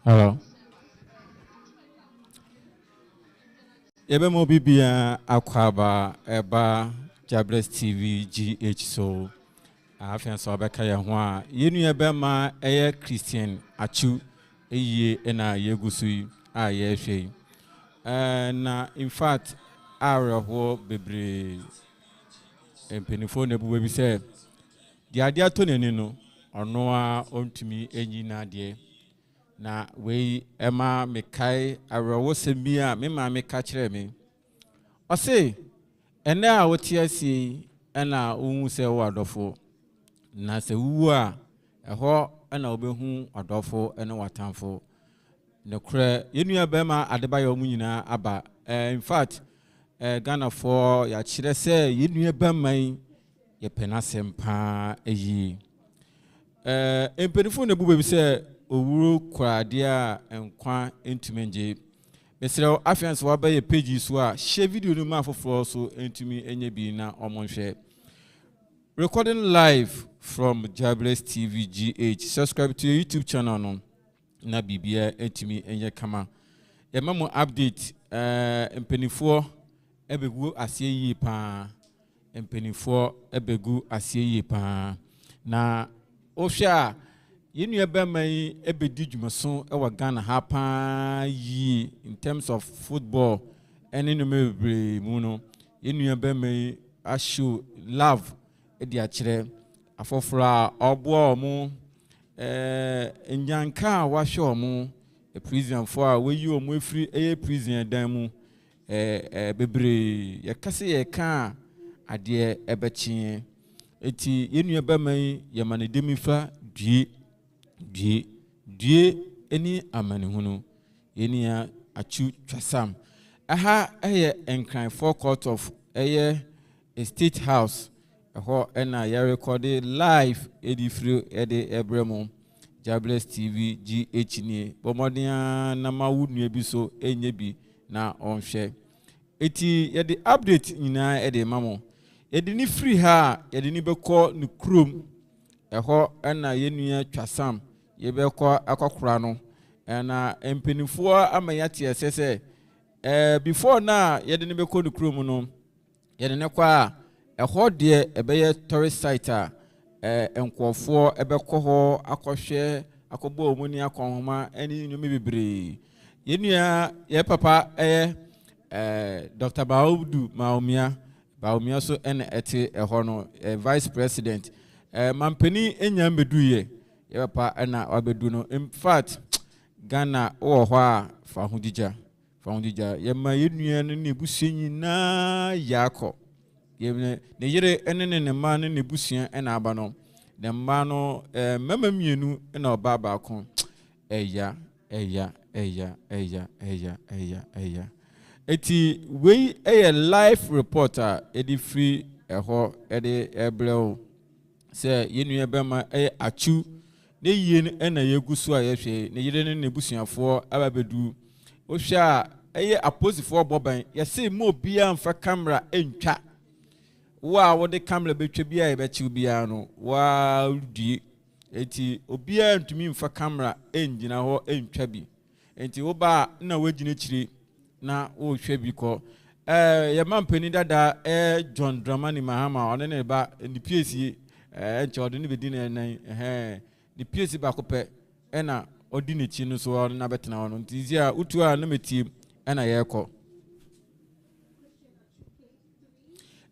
Hello. Ebe mo bibia akwaba eba Jahbless TVGH so afian so abeka ya ho a yenu ebe ma eye Christian Atsu eye na yegusu a ye hwe na in fact areho bebre empenifo na buwe bi se di ade ato nani no ono a ontumi enyi na de na we ema mekai arewo semia me ma meka kire me o se ene a wote asi ena ohun se wo adofo na se wu a eho ena obehu adofo ene watamfo ne kure yenua bema adebayo mu nyina aba in fact Ghana for ya kire se yenua beman ye penasem pa eyi empenifo ne buba bi se owuro kwade a enkwa entumenje mesre afiance wa baye page so a share video no ma foforo so entumi enye bi na omonhwe recording live from Jahbless TVGH. Subscribe to your YouTube channel no na bibia entumi enye kama ye mamo update empenifo ebegu asie yi pa empenifo ebegu asie yi pa na ohwa yenu ebeman ebedi dwumaso ewa Ghana ha pa yi in terms of football ene no mebre mu no yenu ebeman a show love edi a kire afofora obo omo enyanka wa hwe omo e prison for a we yi omo efiri eye prison dan mu bebre ye kase ye ka ade ebechi eti yenu ebeman ye manedemifa die eni amanihunu yeni ya Atsu Twasam aha eye enkran forecourt of eye State House eho ena ya record live edifrio ede ebremo Jahbless TVGH ni bomodia na mawunu ebi so enye bi na onhwe eti ye de update nyina ede mamo yede ni free ha yede ni beko ni krom eho ena yenua Twasam yebekọ akọkura no na empenifo amayate esese before na yede ne beko no krom no yede ne kwa eho de ebeye tourist site a enkofo ebekọ ho akọhwe akọbọ omuni akọhoma eni nyumi bebre yenua ye papa Dr. Baumia so ene ete eho no vice president mampeni enya meduye ye pa na wabedu no in fact Ghana wo ho a fa hodija ye ma yenua no ne busuanyi na yakọ ye ne yire ene ne ma no ne busua na aba no ne ma no mama mienu na oba ba ko eya eti we live reporter edi free eho edi ebleo se yenu bema Atsu ne yie na yegusu a yehwe ne yire ne busuafo ababedu ohwa aposifo boban yese mo bia mfa camera entwa wa wo de camera betwa bia ye bechi bia no wa di eti obia ntumi mfa camera engina ho entwa bi enti wo ba na wagina chire na wo hwe bi ko ye mampani dada John Dramani Mahama one ne ba ni piesie encho de ni bedi na nan ni piesi ba ko pe na odi ne chi no so na betena wono ntizi a utu a na meti na ye ko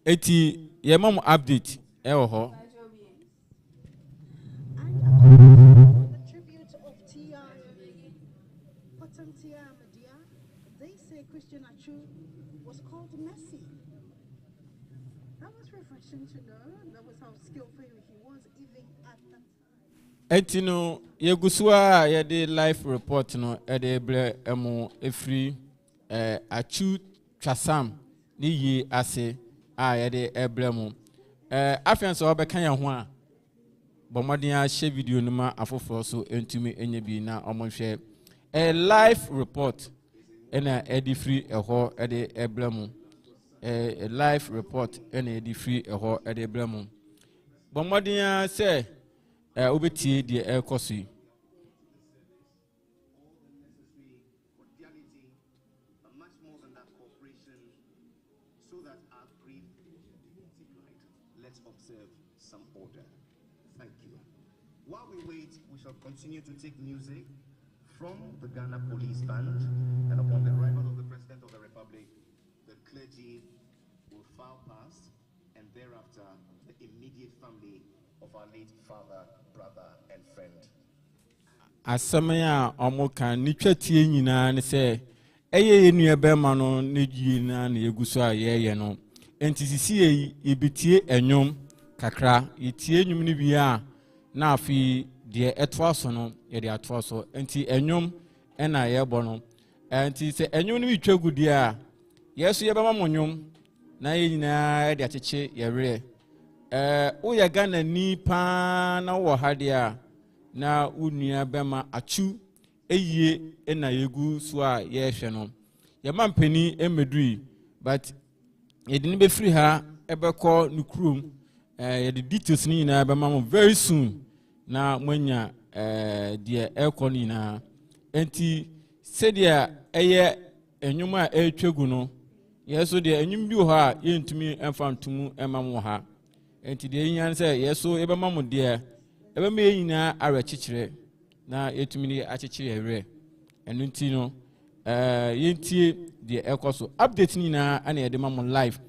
eti ye mam update wo ho They say Christian Atsu was called Messi. That was refreshing to know. That was how skillful he was even at that time. Etino yegusua ye de live report no e de bre emo efri Atsu Twasam ni yi ase a ye de ebre mu afianso obeka ya ho a bomodin a share video no ma afoforo so entumi enye bi na omonhwe live report ena edi free eho ede ebre mu a live report ena edi free eho ede ebre mu bomodin a se obetie de ekosi we shall continue to take music from the Ghana Police Band, and upon the arrival of the President of the Republic, the clergy will file past, and thereafter, the immediate family of our late father, brother, and friend. Asamaya omoka nitwa tie nyina ne se eye enua bema no ne dwie na na eguso a ye no enti sisi ebitie enwom kakra yetie enwom ne bia na afi de etoaso no ye de atoaso enti enwom na ye bo no enti se enwom ne bitwagu dia yeso ye bema monwom na ye nyina de acheche ye were wo ye Ghana ni pa na wo ha dia na unua bema Atsu eyie na yegu so a ye hwe no ye mampani emedui but ye de ne be free ha ebekọ nukrum ye de details ni na bema mo very soon na mwanya de ekọ ni na enti se dia eye enwum a etwegu no yeso de enwum bi ho a ye ntumi emfa ntumu ema mo ha enti de nyan se yeso ebema mo de ebe me nyina awe chichire na etumi ni achichire ere enu nti no yentie de ekoso update ni na ana ye de ma mo live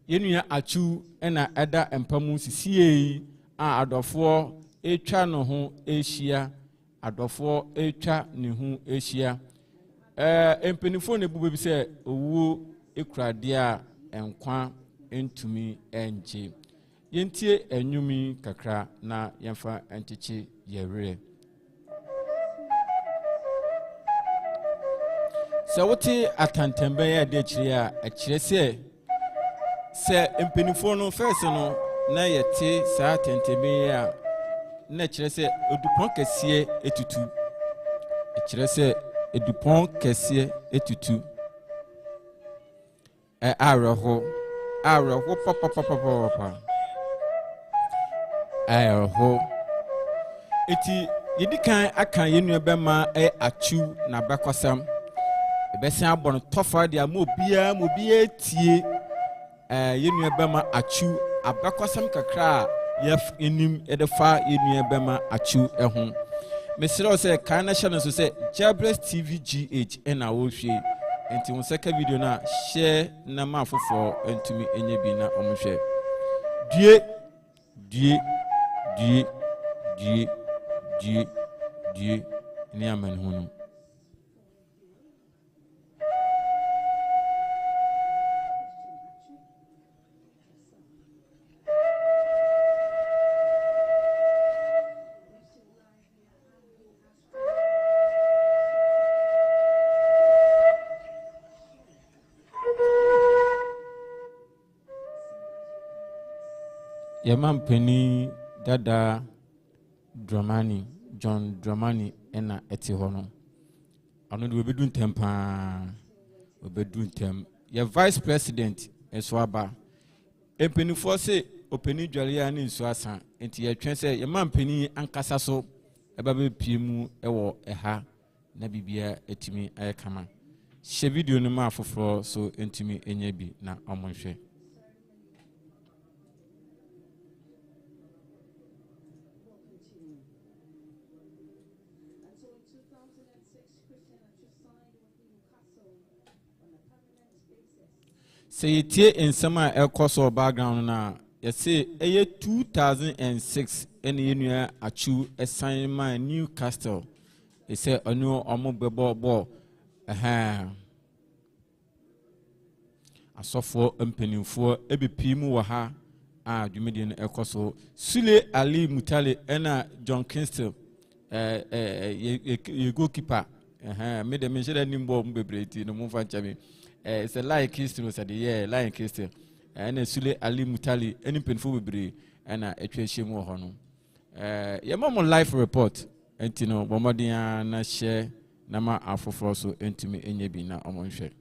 yenua Atsu na eda empamu sisie a adofo etwa no ho ehia adofo etwa ne ho ehia empenifo ne bubu bi se owu ekurade a enkwa entumi enje yentie enwumi kakra na yemfa enchichi yewere se wote atantembe ya de chire a ekire se empenifo no first no na yete sa atantembe ya na ekire se odupon kese etutu ekire se edupon kese etutu areho papa ayeho eti yedikan aka yenua bema Atsu na bakosam ebesen abon tofa dia mo bia tie yenua bema Atsu abakosam kakra yef enim edefa yenua bema Atsu ehun mesiro se kan na hye no so se Jahbless TVGH na wo hwe enti won seka video na share na ma fofo entumi enye bi na omohwe die ni amen hunu Yamampeni dada John Dramani ena eti hono ano de obedu ntem ye vice president enso aba empenifo se openi dwale ya ne nso asa enti ye twen se yamampeni ankasa so eba be piemu ewo eha na bibia etimi ayekama hye video no ma afoforo so entimi enye bi na omonhwe say tie ensema ekoso background na ye say eye 2006 ene yenua Atsu assignment Newcastle e say onu omo bebo asofo empenimfo ebepimu wa ha a dwumedi no ekoso Sule Ali Mutale ena John Kingston ye goalkeeper me de me sheda nimbo mbebreti no mfa nchame it's a like history said yeah like history and Sule Ali Mutali any painful bebre and etwa hye ho no ye mom life report entino bomodia na share na ma afoforo so entimi enye bi na omonhwe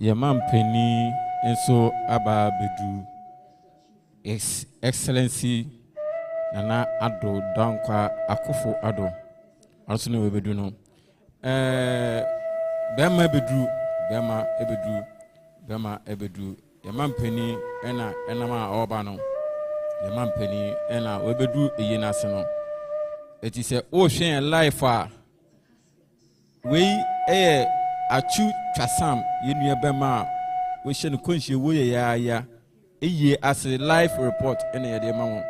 Yaman Penny and so Aba Bedu Excellency Nana Ado Dankwa Akufo Ado. Also no Bedu no. Bema Ebedu Yaman Penny ena enama Obano. Yaman Penny ena Webedu Yenaseno. It is a ocean life we Atsu Twasam yenu bema we shen kunshi we ya as a live report ene ye de ma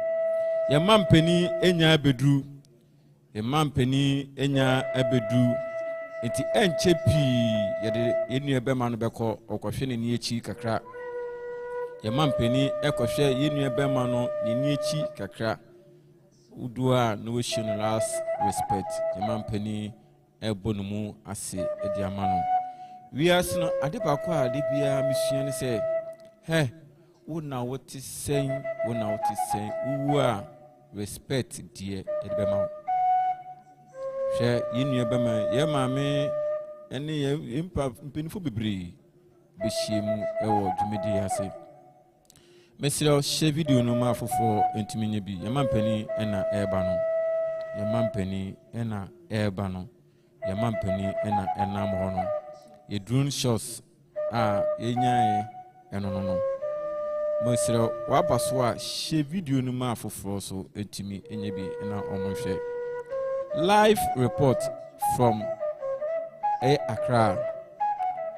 ya mampeni enya bedru ye mampeni enya abedu enti enche pi ye de yenu bema no beko okohwe ne ni echi kakra ye mampeni ekohwe yenu bema no ni echi kakra udua no we shen last respect ye mampeni ebonumu ase ediamano we as no adebako a de bia misua ne say he wona what is saying uwu a respect die edebema she yinu ebema ye maame ene ye impa mpinifo bebre behiem ewo dwumedi ase mesiro she video no ma fofo ntiminya bi ye mampani ena eba no ye mampani ena eba no ye mampani ena enam ho no ye drone shots ye nyae eno no Monsieur Wabaswa, she video no ma for so etimi enyebi na omonhwe. Live report from Accra,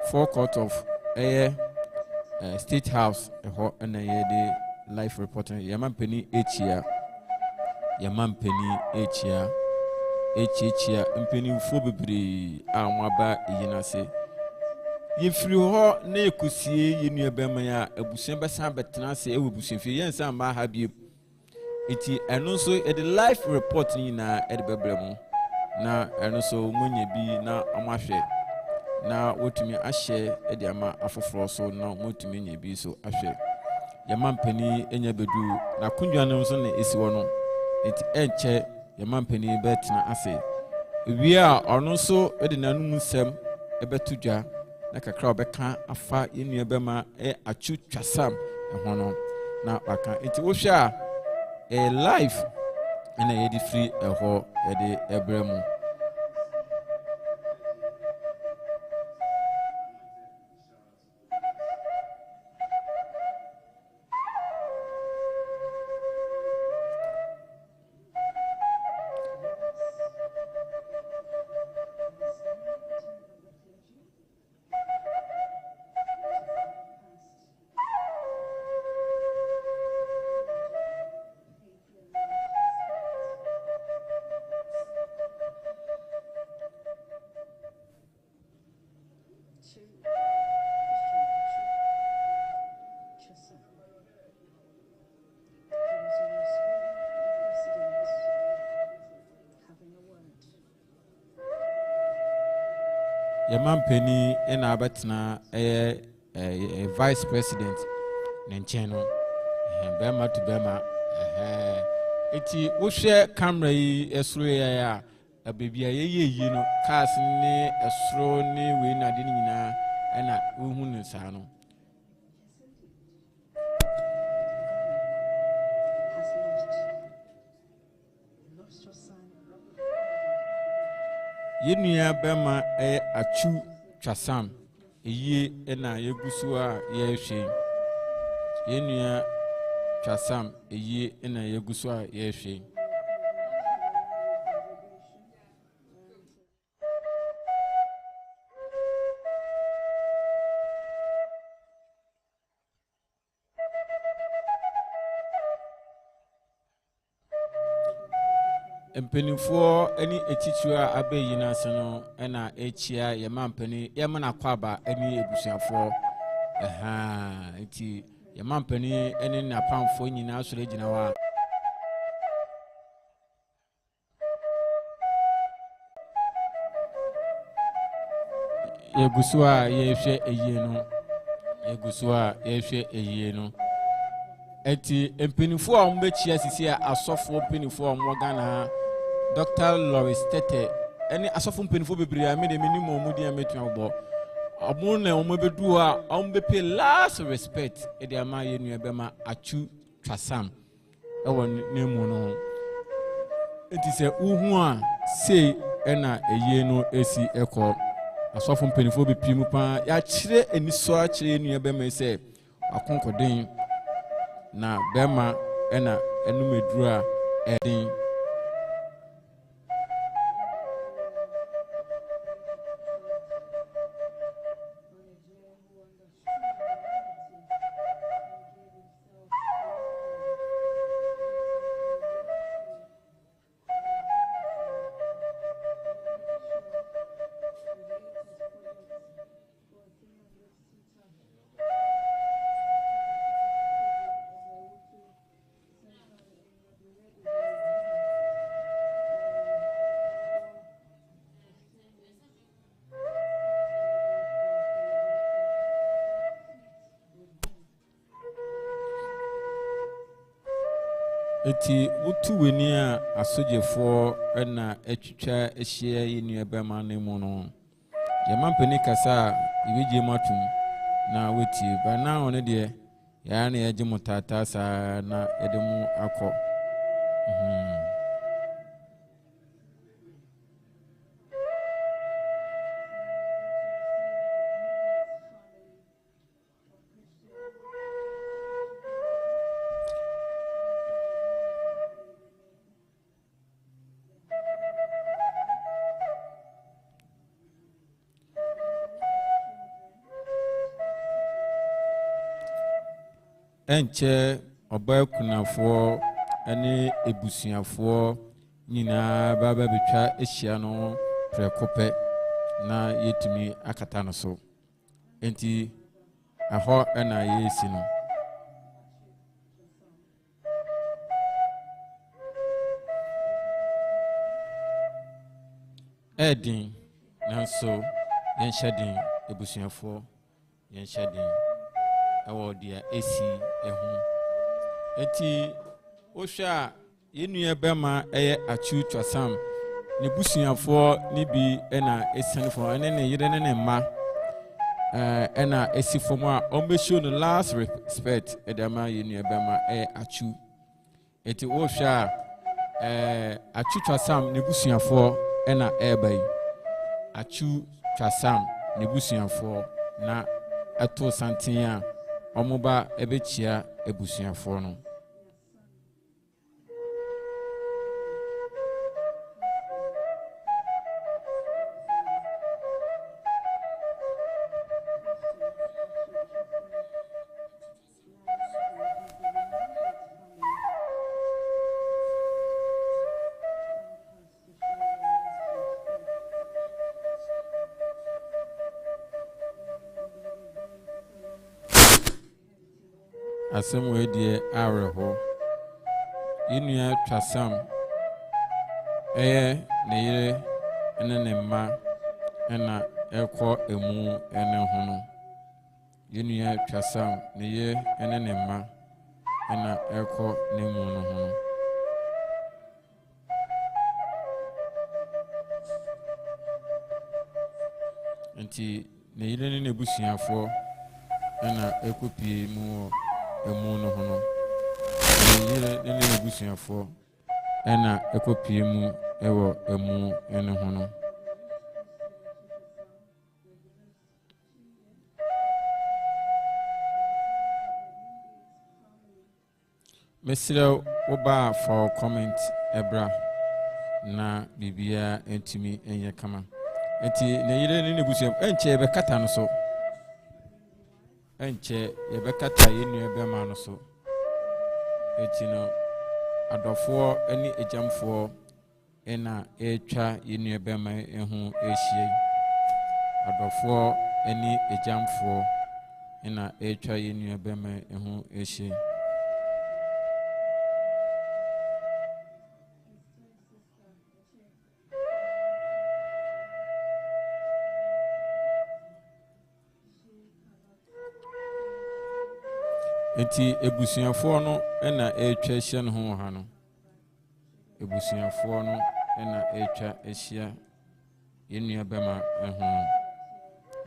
forecourt of State House, and the live report. Yaman Penny H-year, Penny Fobibri, Amwaba, Yenase. Yefiri ho na ekusie yenu ebema ya abusen besan betena se ewebusen fi yensa ma ha bi eti eno so e the live report ni na e de bebremu na eno so munye bi na omahwe na wotumi ahye e de ama afoforo so na wotumi nye bi so ahwe yamampani enya bedu na kundwa no so na esi wo no eti enche yamampani betena ase wi a ono so e de nanum sem ebetudwa na kakra obeka afa yenu ebema Atsu Twasam ehono na aka enti wo hwe a life na ye di free eho ye de ebremu Yamampeni ena abetna vice president nencheno bema to bema eti wo hwe camera yi esuro ya abebia ye no cars ni esuro ni we na de nyina ena wo hu ne sa no Yenua bema Atsu Twasam eye ena yegusu a yehwe Yenua Twasam eye ena yegusu a yehwe Mpenifo ani etitu a abeyi na ase no na echia ye mampani ye mana kwaba ani ebusuafo enti ye mampani ani na pamfo nyina asore gina wa yegusua yehwe eyie no eti mpenifo a mbechia sisi a asofo mpenifo a mwagana Dr. Loris Tete any asofo mpenifo bebre a me de minimum mudi ametu obo amuna omobedu a ombepe last respect e de ama ye nua bema Atsu Twasam e won nemu no enti se uhu a sei ena eye no esi ekọ asofo mpanifo be pimu pa ya kire eniso a kire nua bema se akonkoden na bema ena enumeduru a edin eti wotu weni a asogefo na atwitwa ehia ye nua bema ne mu no ye mampani kasa iweje matum na weti ba na one de ya na yaje mutata sa na yede mu akọ enche oba kunafo ene ebusuafo nyina baba betwa ehia no prekope na yetumi akata no so enti aho ena yesi no edin nanso yenhyedin ebusuafo yenhyedin ewo dia esi ehu eti ohwa yenua bema eye Atsu Twasam ne busuafo ni bi ena esanfo ene ne yire ne mma ena esifo mu a ombesho no last respect edama yenua bema eye Atsu eti ohwa Atsu Twasam ne busuafo ena ebai Atsu Twasam ne busuafo na ato santen a omoba ebechia ebusuafo no asem we die areho yenua Twasam eye ne yire ene ne mma ena ekọ emu ene ho no yenua Twasam ne ye ene ne mma ena ekọ ne mu no ho enti ne yire ne busuafo ena ekopi mu emu no ho no yire ne busuafo ena ekopi mu ewo emu ene ho no mesira oba for comment ebra na bibia entimi enye kama enti ne yire ne busuafo enche be kata no so enche yebekata yenua bema no so etino adofo ani ejamfo ena etwa yenua bema ehu ehie adofo ani ejamfo ena etwa yenua bema ehu ehie enti ebusuafo no ena etwa ehia no ho ha no ebusuafo no ena etwa ehia yenua bema ehu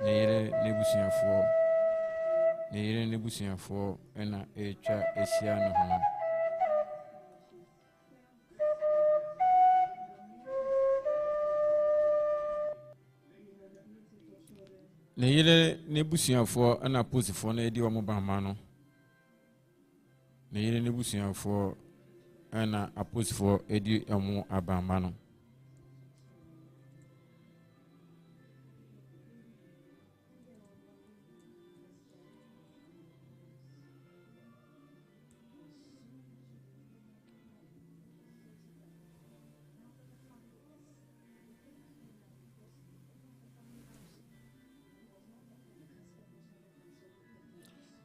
ne yere nebusuafo ena etwa ehia no ho ne yere nebusuafo ena posifo na edi omo bama no ne yere nebusuafo ena aposifo edi omo abama no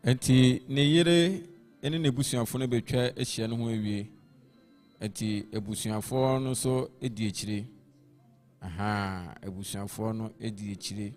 enti ne yere ene nebusuafo no betwa ehia no ho awie enti ebusuafo no so edi echire ebusuafo no edi echire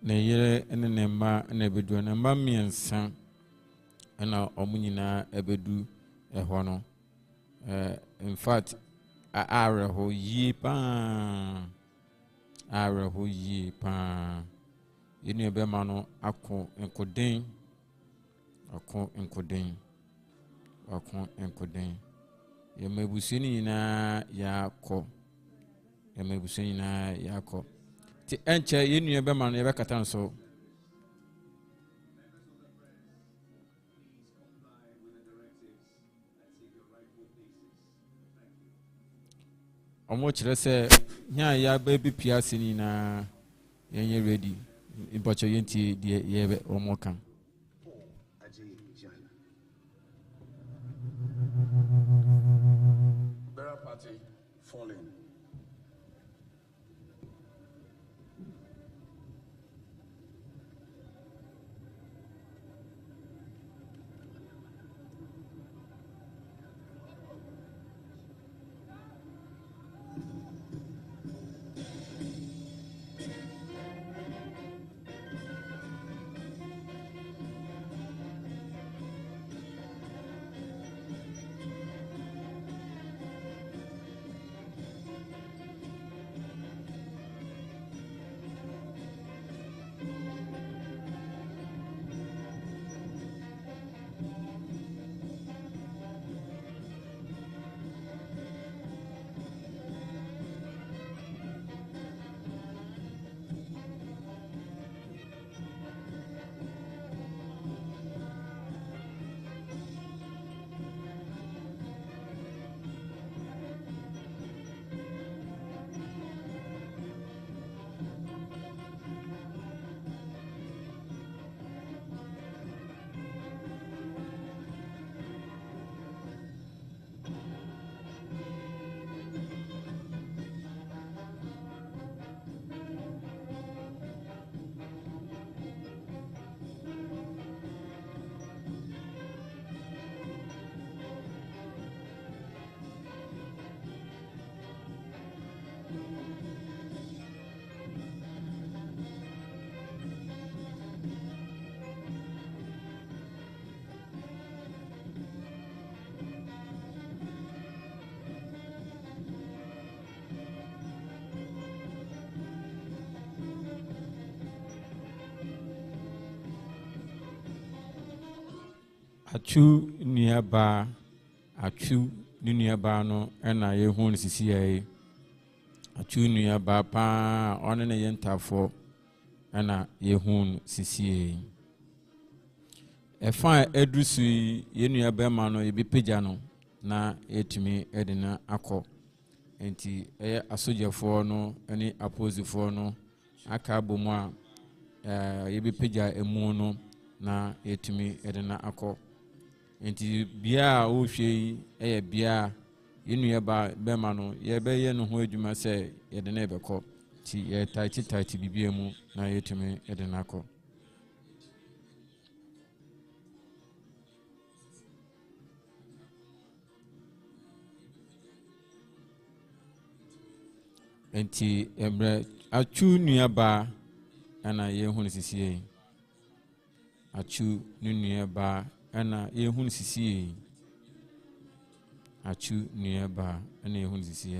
ne yere ene ne mma na ebedu na mma miensa na omunyina ebedu eho no in fact areho yi pa yenu ebe ma no akọ enkoden ye mabusu ni nyina yakọ ti enche yenu ebe ma no ebe kata nso omo kire se nya ya baby piase ni na yenye ready ibocho yenti die yebe omo kan Better party falling. Atsu nuaba no ena ye hu ne sisi ye atsu nuaba pa one ne yentafo ena ye hu sisi ye efa edusu ye nuaba ma no ye bepeja no na etimi edina akọ enti asojefo no ene aposifo no aka bomu a ye bepeja emu no na etimi edina akọ enti bia o hwe bia yenu ba bema no ye be ye no ho adwuma se ye de na ebekọ ti ye tight bibie mu na yetumi ye de na akọ enti emre Atsu nuaba ana ye hu sisi Atsu nuaba ana ye hu sisi Atsu nuaba ana ye hu sisi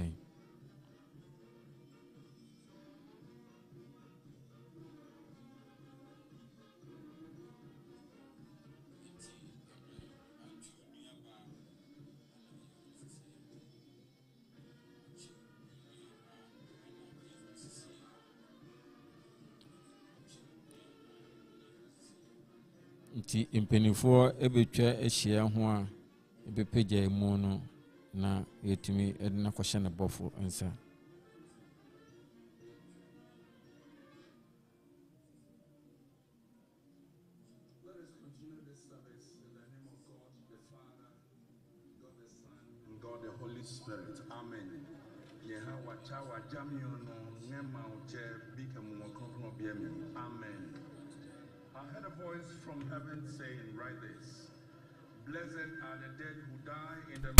nti impenifo ebetwa ehia ho a ebepagya mu no na yetumi edna kwahye ne bofo nsa Let us continue this service in the name of God the Father, God the Son, and God the Holy Spirit. Amen. Yehawa chawa jamiono ngema uche bika muwakono biemi. Amen. I heard a voice from heaven saying, write this. Blessed are the dead who die in the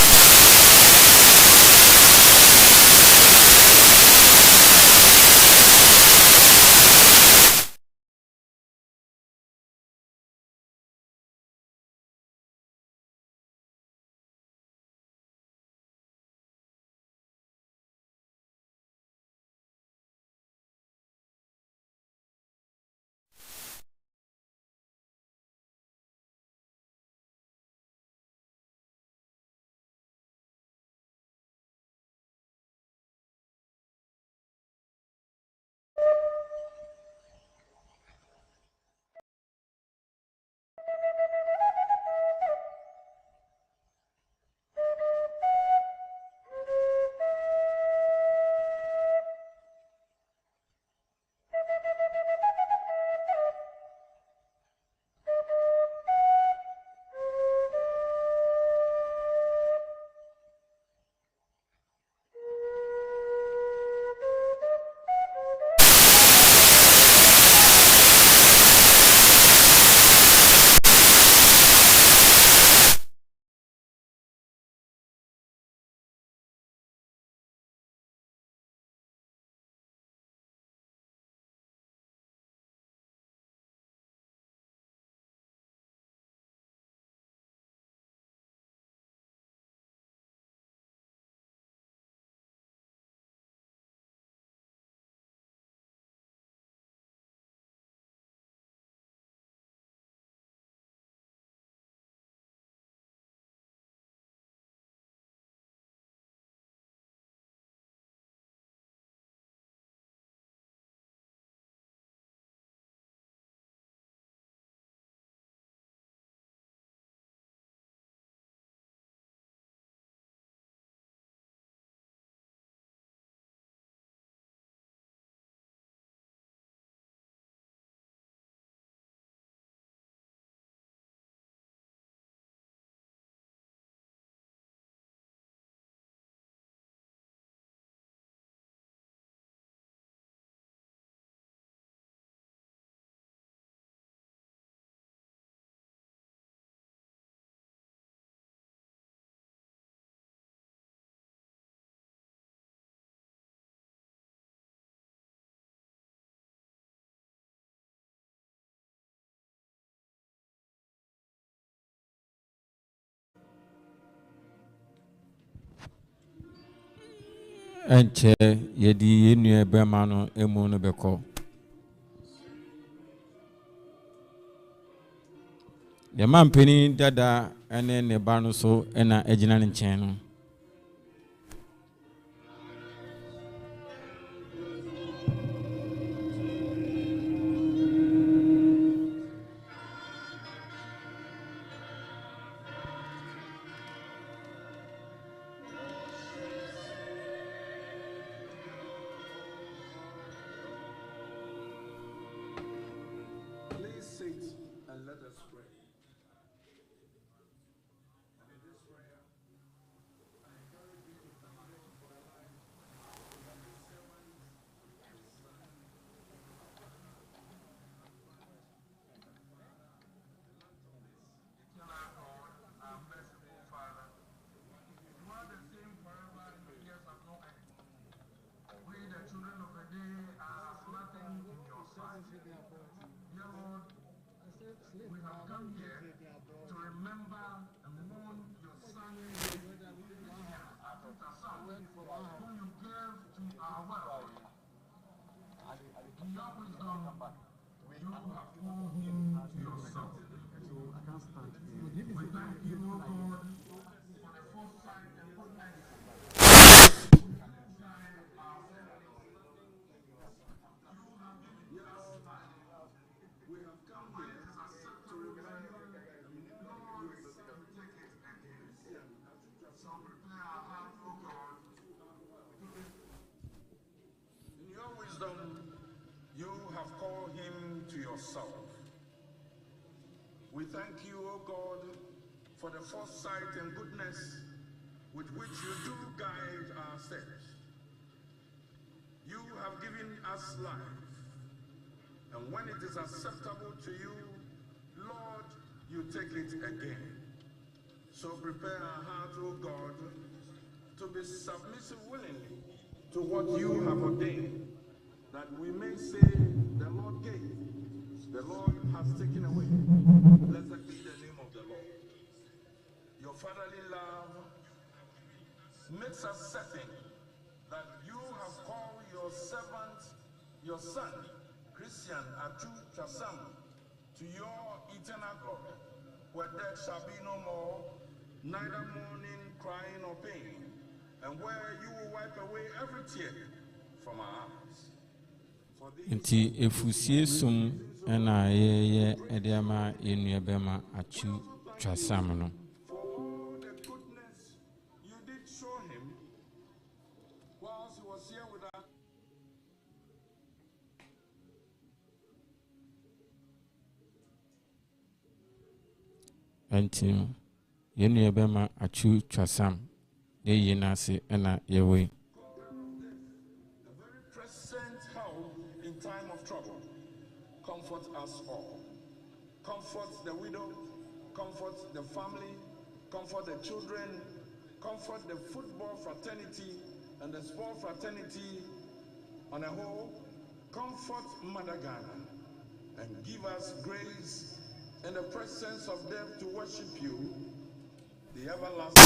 enche yedi yenu ebema no emu no beko de mampeni dada ene ne ba no so ena agina ne nchen no Please sit and let us pray. We have come here to remember and mourn your son, Atsu Twasam, whom you gave to our welfare. In your wisdom, you have called him to yourself. We thank you, O God, for the foresight and goodness we have come here to remember so prepare our hearts, O God. In your wisdom, you have called him to yourself. We thank you, O God, for the foresight and goodness with which you do guide our steps. You have given us life, and when it is acceptable to you, Lord, you take it again. So prepare our hearts, O God, to be submissive willingly to what you have ordained, that we may say, the Lord gave, the Lord has taken away. Blessed be the name of the Lord. Your fatherly love makes us certain that you have called your servant, your son, Christian Atsu Twasam, to your eternal glory, where death shall be no more, neither mourning, crying, or pain, and where you will wipe away every tear from our eyes. Nti efusie sum na ye ediama yenua bema Atsu Twasam no. For all the goodness you did show him whilst he was here with us. Nti yenua bema Atsu Twasam de yinase na yewe. A very present help in time of trouble. Comfort us all. Comfort the widow, comfort the family, comfort the children, comfort the football fraternity and the sport fraternity on a whole. Comfort Mother Ghana and give us grace in the presence of death to worship you, the everlasting.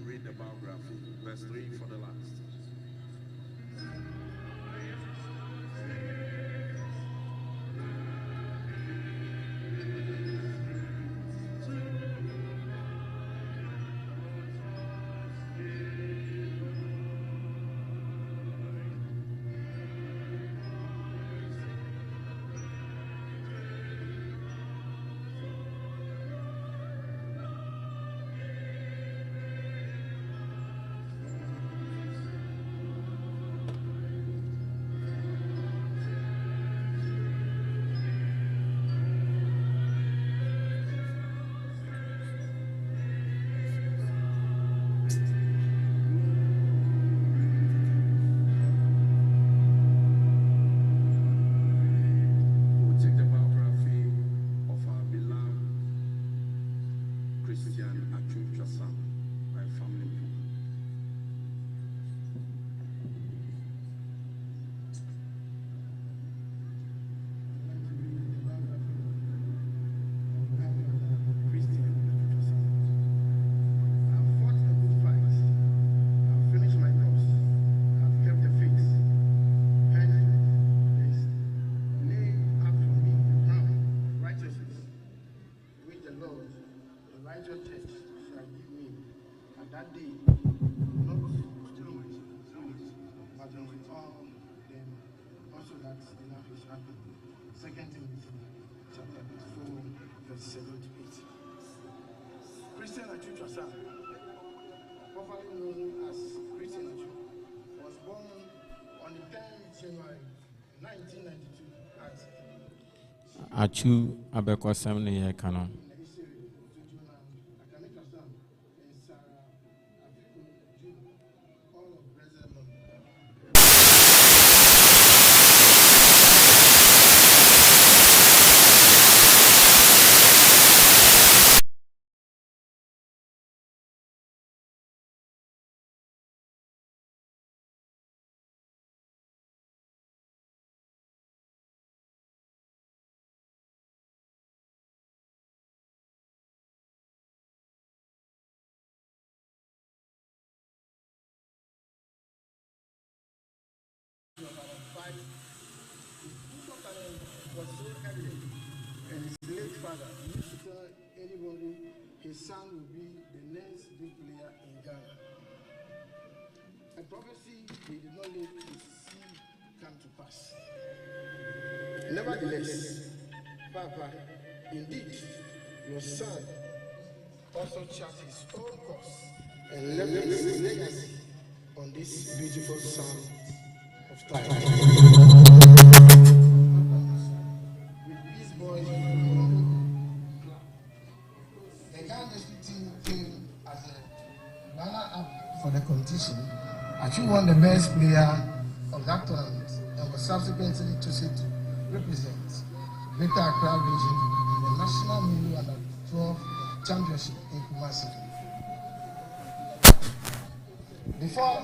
read the biography. Verse 3 for the last. Atsu Twasam, my family book. That day, not still with but with all them also that enough is happening. Second Timothy chapter 4, verse 7 to 8. Christian Atsu Twasam, popularly known as Christian Atsu, was born on the 10th January 1992 at Atsu Twasam ne Kano. Was so evident, and his late father used to tell anybody his son would be the next big player in Ghana. A prophecy he did not let to see come to pass. Nevertheless, Papa, indeed, your son also charted his own course and left his legacy on this beautiful son of time. For the competition, Atsu won the best player of that tournament and was subsequently chosen to represent Greater Accra region in the National Mulu Under 12 Championship in Kumasi. Before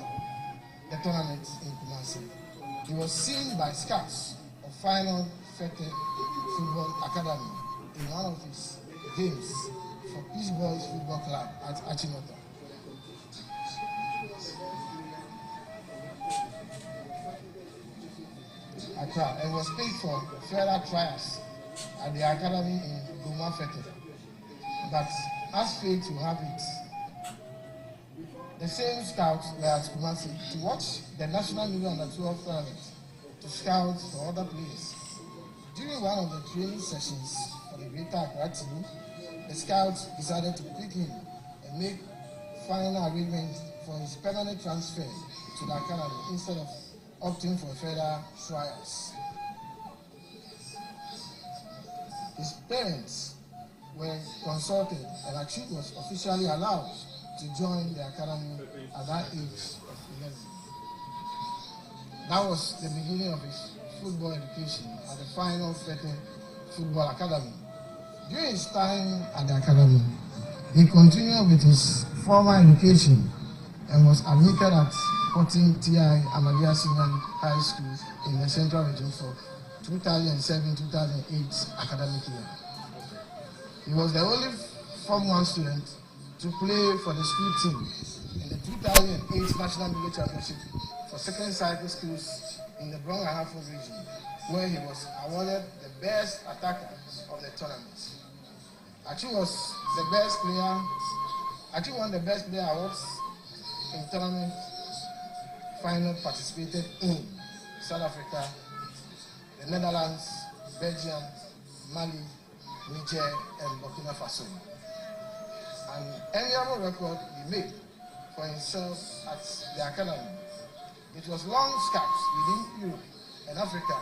the tournament in Kumasi, he was seen by scouts of Final Fete Football Academy in one of his games for Peace Boys Football Club at Achimota. Accra, and was paid for further trials at the academy in Goma Fete. But as fate will have it, the same scouts were at Kumasi to watch the National Mulu Under 12 tournament to scout for other players. During one of the training sessions for the Greater Accra team, the scouts decided to pick him and make final arrangements for his permanent transfer to the academy instead of opting for further trials. His parents were consulted and Atsu was officially allowed to join the academy at that age of 11. That was the beginning of his football education at the Final Fete Football Academy. During his time at the academy, he continued with his formal education and was admitted at 14 TI Amadia Senior High School in the Central Region for 2007-2008 academic year. He was the only Form 1 student to play for the school team 2008 National League Championship for second cycle schools in the Bronx and Hartford region, where he was awarded the best attacker of the tournament. Atsu was the best player. Atsu won the best player awards in tournament final participated in South Africa, the Netherlands, Belgium, Mali, Niger, and Burkina Faso. An enviable record he made for himself at the academy. It was long scouts within Europe and Africa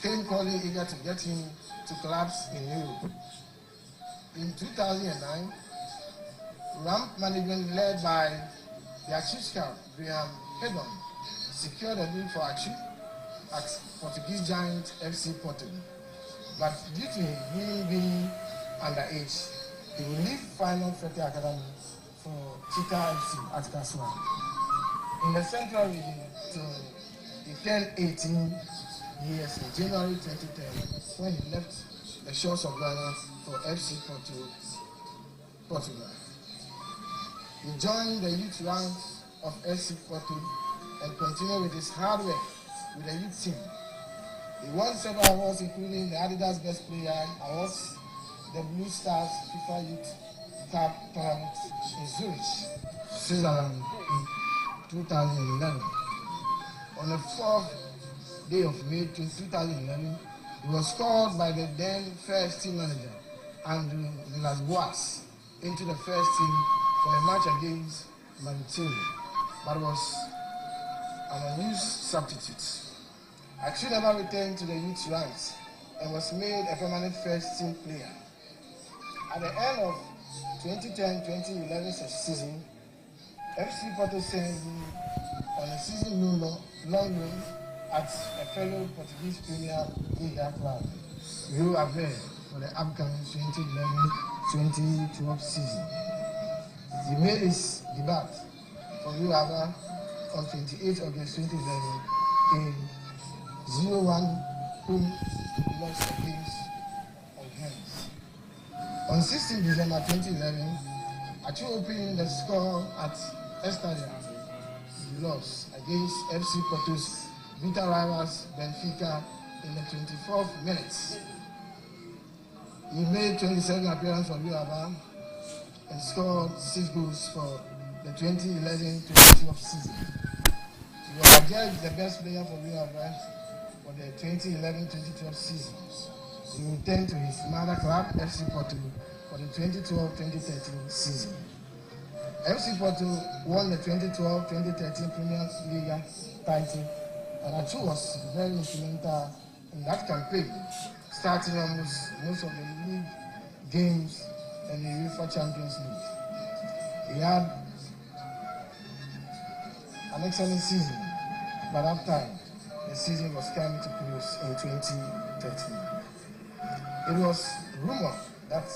came calling eager to get him to clubs in Europe. In 2009, Ramp management led by the Atsu scout Graham Hedon secured a deal for Atsu at Portuguese giant FC Porto. But due to him being underage, he will leave Final Fete Academy for Cheetah FC at Kaswa. In the Central region, he turned 18 years in January 2010 when he left the shores of Ghana for FC Portugal. He joined the youth ranks of FC Porto and continued with his hard work with the youth team. He won several awards, including the Adidas Best Player Awards, the Blue Stars FIFA Youth Cup Tournament in Zurich, Switzerland in 2011. On the 4th day of May 2011, he was called by the then first team manager, Andrew Villas-Boas, into the first team for a match against Manitoba, but was an unused substitute. Atsu never returned to the youth ranks and was made a permanent first team player. At the end of 2010-2011 season, FC Porto sent him on a season long loan at a fellow Portuguese Premier League club, R.I.P, for the upcoming 2011-2012 season. He made his debut for R.I.P on 28 August 2011 in 0-1 home loss against Alliance. On 16 December 2011, Atsu opened the score at Estadio loss against FC Porto's bitter rivals Benfica in the 24th minute. He made 27 appearances for R.I.P and scored 6 goals for the 2011-2012 season. He was adjudged the best player for R.I.P for the 2011-2012 season. He returned to his mother club, FC Porto, for the 2012-2013 season. FC Porto won the 2012-2013 Premier League title, and Atsu was very instrumental in that campaign, starting almost most of the league games and the UEFA Champions League. He had an excellent season, but at that time, the season was coming to close in 2013. It was rumored that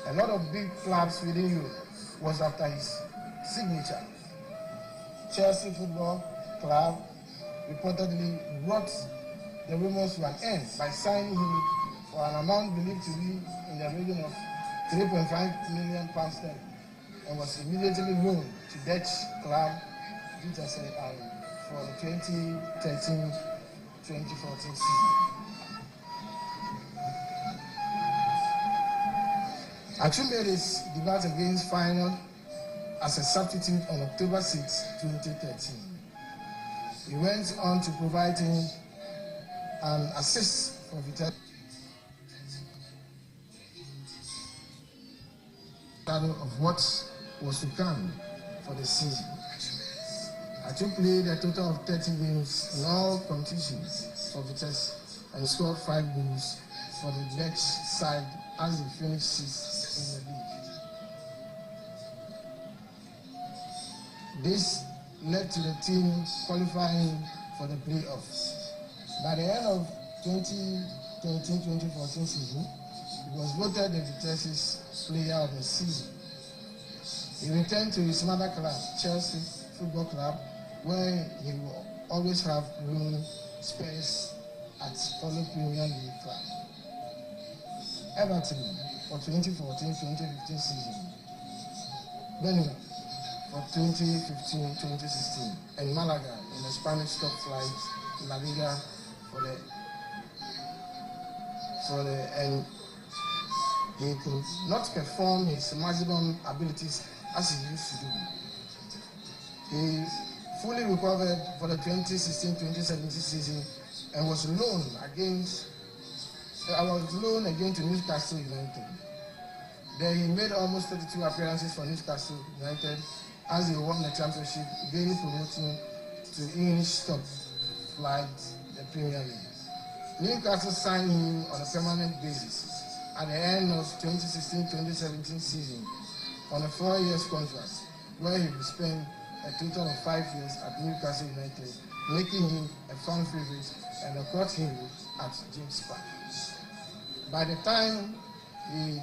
a lot of big clubs within Europe was after his signature. Chelsea Football Club reportedly brought the rumors to an end by signing him for an amount believed to be in the region of £3.5 million and was immediately loaned to Dutch club RITES for the 2013-2014 season. Atsu made his debut against Final as a substitute on October 6, 2013. He went on to provide him an assist for Vitesse of what was to come for the season. Atsu played a total of 30 games in all competitions for Vitesse and scored 5 goals for the Dutch side as they finished 6th in the league. This led to the team qualifying for the playoffs. By the end of 2013-2014 season, he was voted the Vitesse's player of the season. He returned to his mother club, Chelsea Football Club, where he will always have loan space at fellow Premier League club. Everton for 2014-2015 season. Birmingham for 2015-2016, and Malaga in the Spanish top flight La Liga and he could not perform his maximum abilities as he used to do. He fully recovered for the 2016-2017 season and was loaned again to Newcastle United. There he made almost 32 appearances for Newcastle United as they won the championship, gaining promotion to English top flight, the Premier League. Newcastle signed him on a permanent basis at the end of 2016-2017 season on a 4-year contract, where he will spend a total of 5 years at Newcastle United, making him a fan favorite and a court hero at James Park. By the time his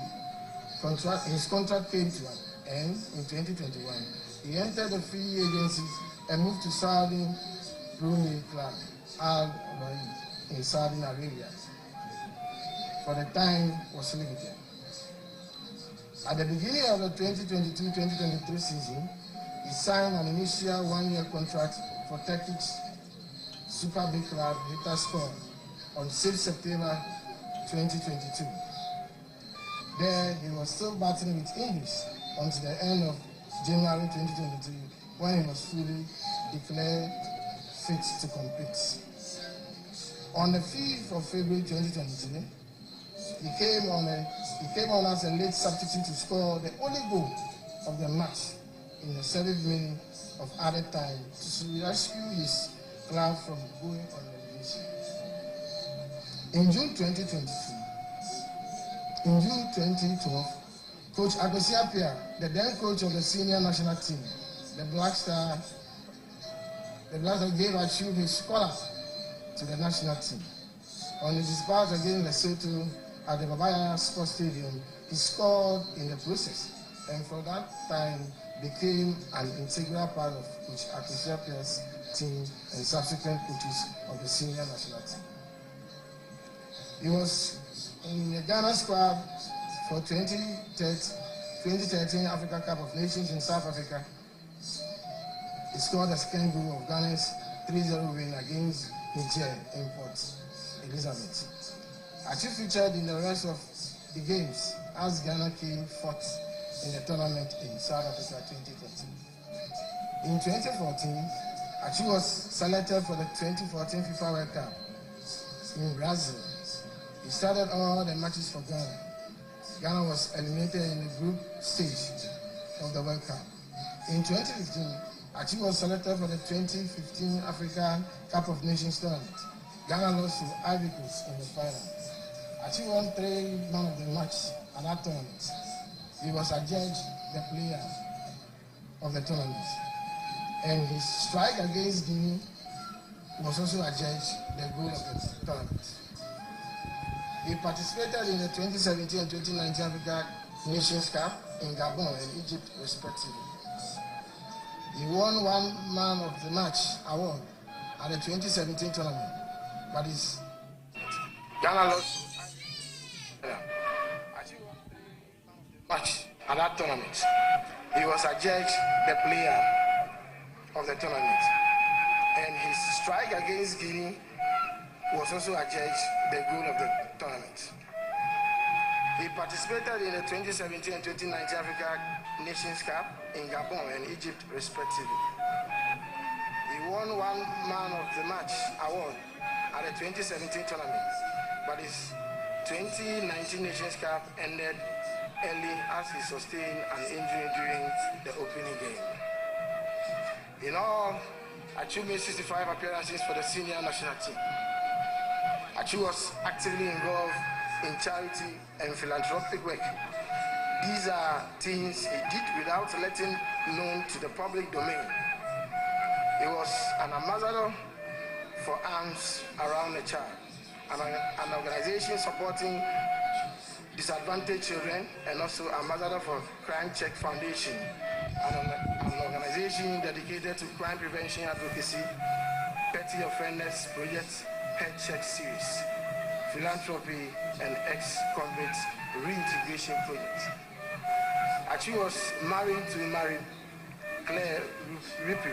contract came to an end in 2021, he entered the free agency and moved to Saudi Pro League club R.I.P in Saudi Arabia. For the time was limited. At the beginning of the 2022-2023 season, he signed an initial 1-year contract for Turkish Super Big club RITES on 6 September 2022. There, he was still battling with English until the end of January 2023, when he was fully declared fit to compete. On the 5th of February 2023, he came on as a late substitute to score the only goal of the match in the 7th minute of added time to rescue his club from going on relegation. In June 2012, Coach Agosia Pia, the then coach of the senior national team, the Black Star gave Atsu his scholar to the national team. On his dispatch against Lesotho at the Babaya Sports Stadium, he scored in the process, and from that time became an integral part of Coach Agosia Pia's team and subsequent coaches of the senior national team. He was in the Ghana squad for 2013 Africa Cup of Nations in South Africa. He scored the second goal of Ghana's 3-0 win against Niger in Port Elizabeth. Atsu featured in the rest of the games as Ghana came fourth in the tournament in South Africa 2013. In 2014, Atsu was selected for the 2014 FIFA World Cup in Brazil. He started all the matches for Ghana. Ghana was eliminated in the group stage of the World Cup. In 2015, Atsu was selected for the 2015 Africa Cup of Nations tournament. Ghana lost to Ivory Coast in the final. Atsu won 3 man of the match at that tournament. He was adjudged the player of the tournament. And his strike against Guinea was also adjudged the goal of the tournament. He participated in the 2017 and 2019 Africa Nations Cup in Gabon and Egypt, respectively. He won 1 man of the match award at the 2017 tournament, but his Ghana lost match at that tournament. He was adjudged the player of the tournament, and his strike against Guinea was also adjudged the goal of the tournament. He participated in the 2017 and 2019 Africa Nations Cup in Gabon and Egypt, respectively. He won 1 man of the match award at the 2017 tournament, but his 2019 Nations Cup ended early as he sustained an injury during the opening game. In all, Atsu made 65 appearances for the senior national team. Atsu was actively involved in charity and philanthropic work. These are things he did without letting known to the public domain. He was an ambassador for Arms Around the Child, an organization supporting disadvantaged children, and also ambassador for Crime Check Foundation, an organization dedicated to crime prevention advocacy, petty offenders project, pet check series, philanthropy, and ex-convict reintegration project. Atsu was married to Claire R.I.P.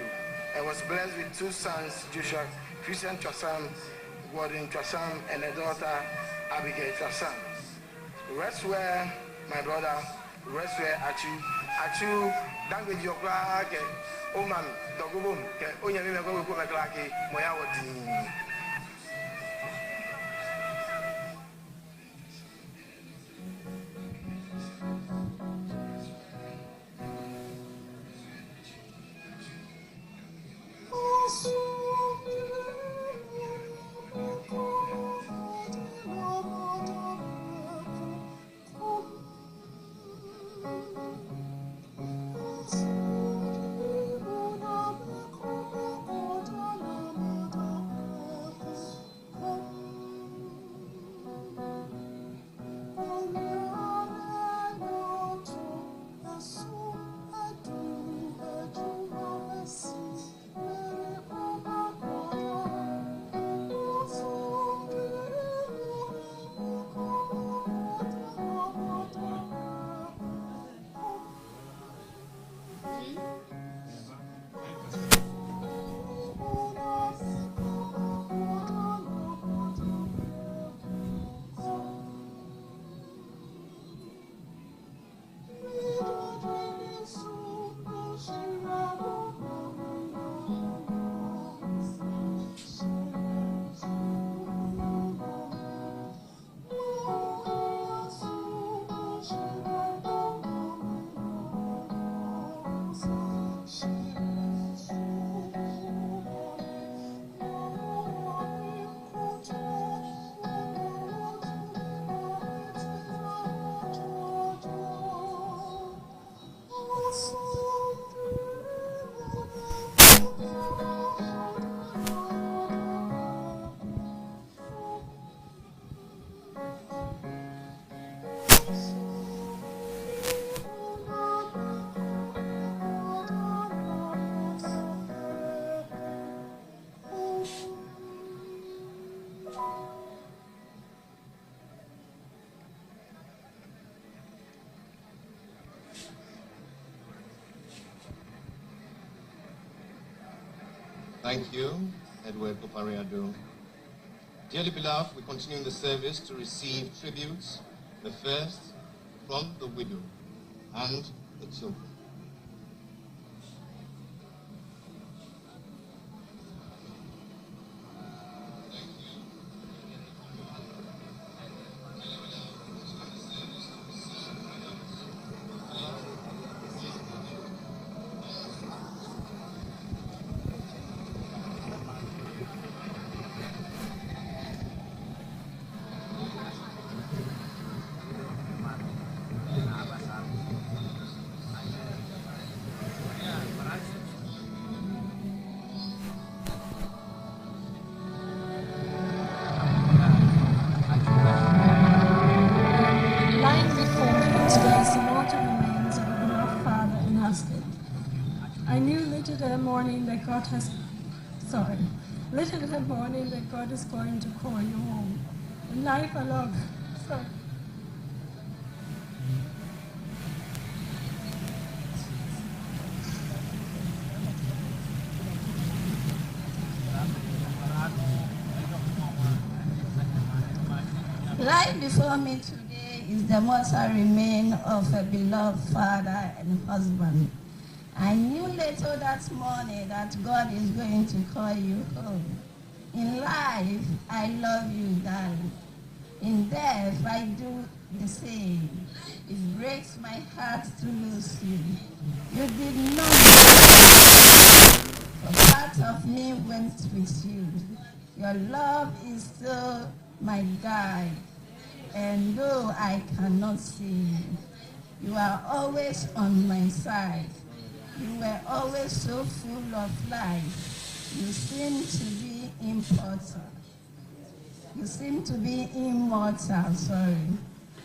I was blessed with two sons, Joshua Christian Twasam, Gordon Twasam, and a daughter, Abigail Twasam. Rest where my brother, rest where Atsu, language your crack, oh man, Dogum, only a member of my crack, Moya. Thank you, Edward Popariado. Dearly beloved, we continue in the service to receive tributes, the first from the widow and the children. Little in the morning that God is going to call you home. Life alone. Sorry. Life before me today is the most I remain of a beloved father and husband. I knew later that morning that God is going to call you home. In life, I love you, darling. In death, I do the same. It breaks my heart to lose you. You did not. A part of me went with you. Your love is still my guide. And though I cannot see you, you are always on my side. You were always so full of life. You seem to be immortal.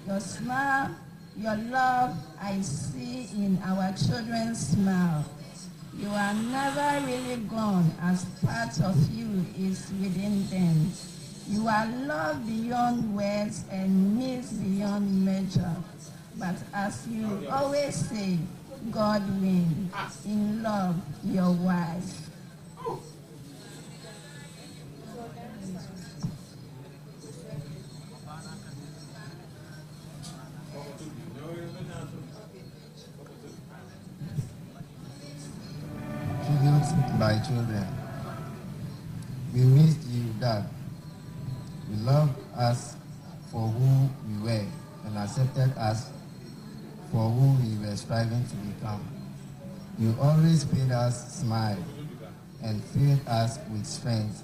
Your smile, your love, I see in our children's smile. You are never really gone, as part of you is within them. You are love beyond words and needs beyond measure. But as you always say, Godwin, in love, your wife. Tribute by children. We missed you, Dad. You loved us for who we were and accepted us for who we were striving to become. You always made us smile and filled us with strength.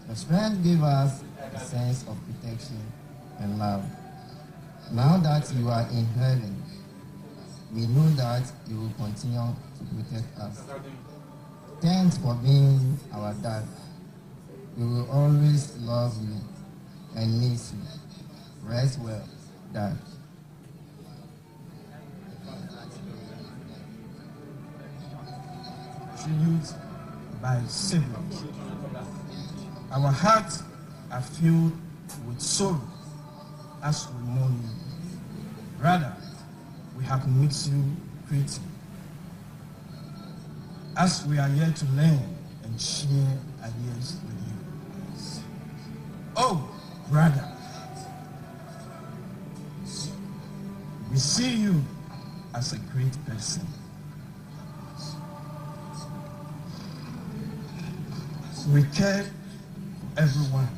The strength gave us a sense of protection and love. Now that you are in heaven, we know that you will continue to protect us. Thanks for being our dad. We will always love you and miss you. Rest well, Dad. Tribute by siblings. Our hearts are filled with sorrow as we mourn you. Rather, we have missed you greatly. As we are here to learn and share ideas with you. Oh, brother, we see you as a great person. We care for everyone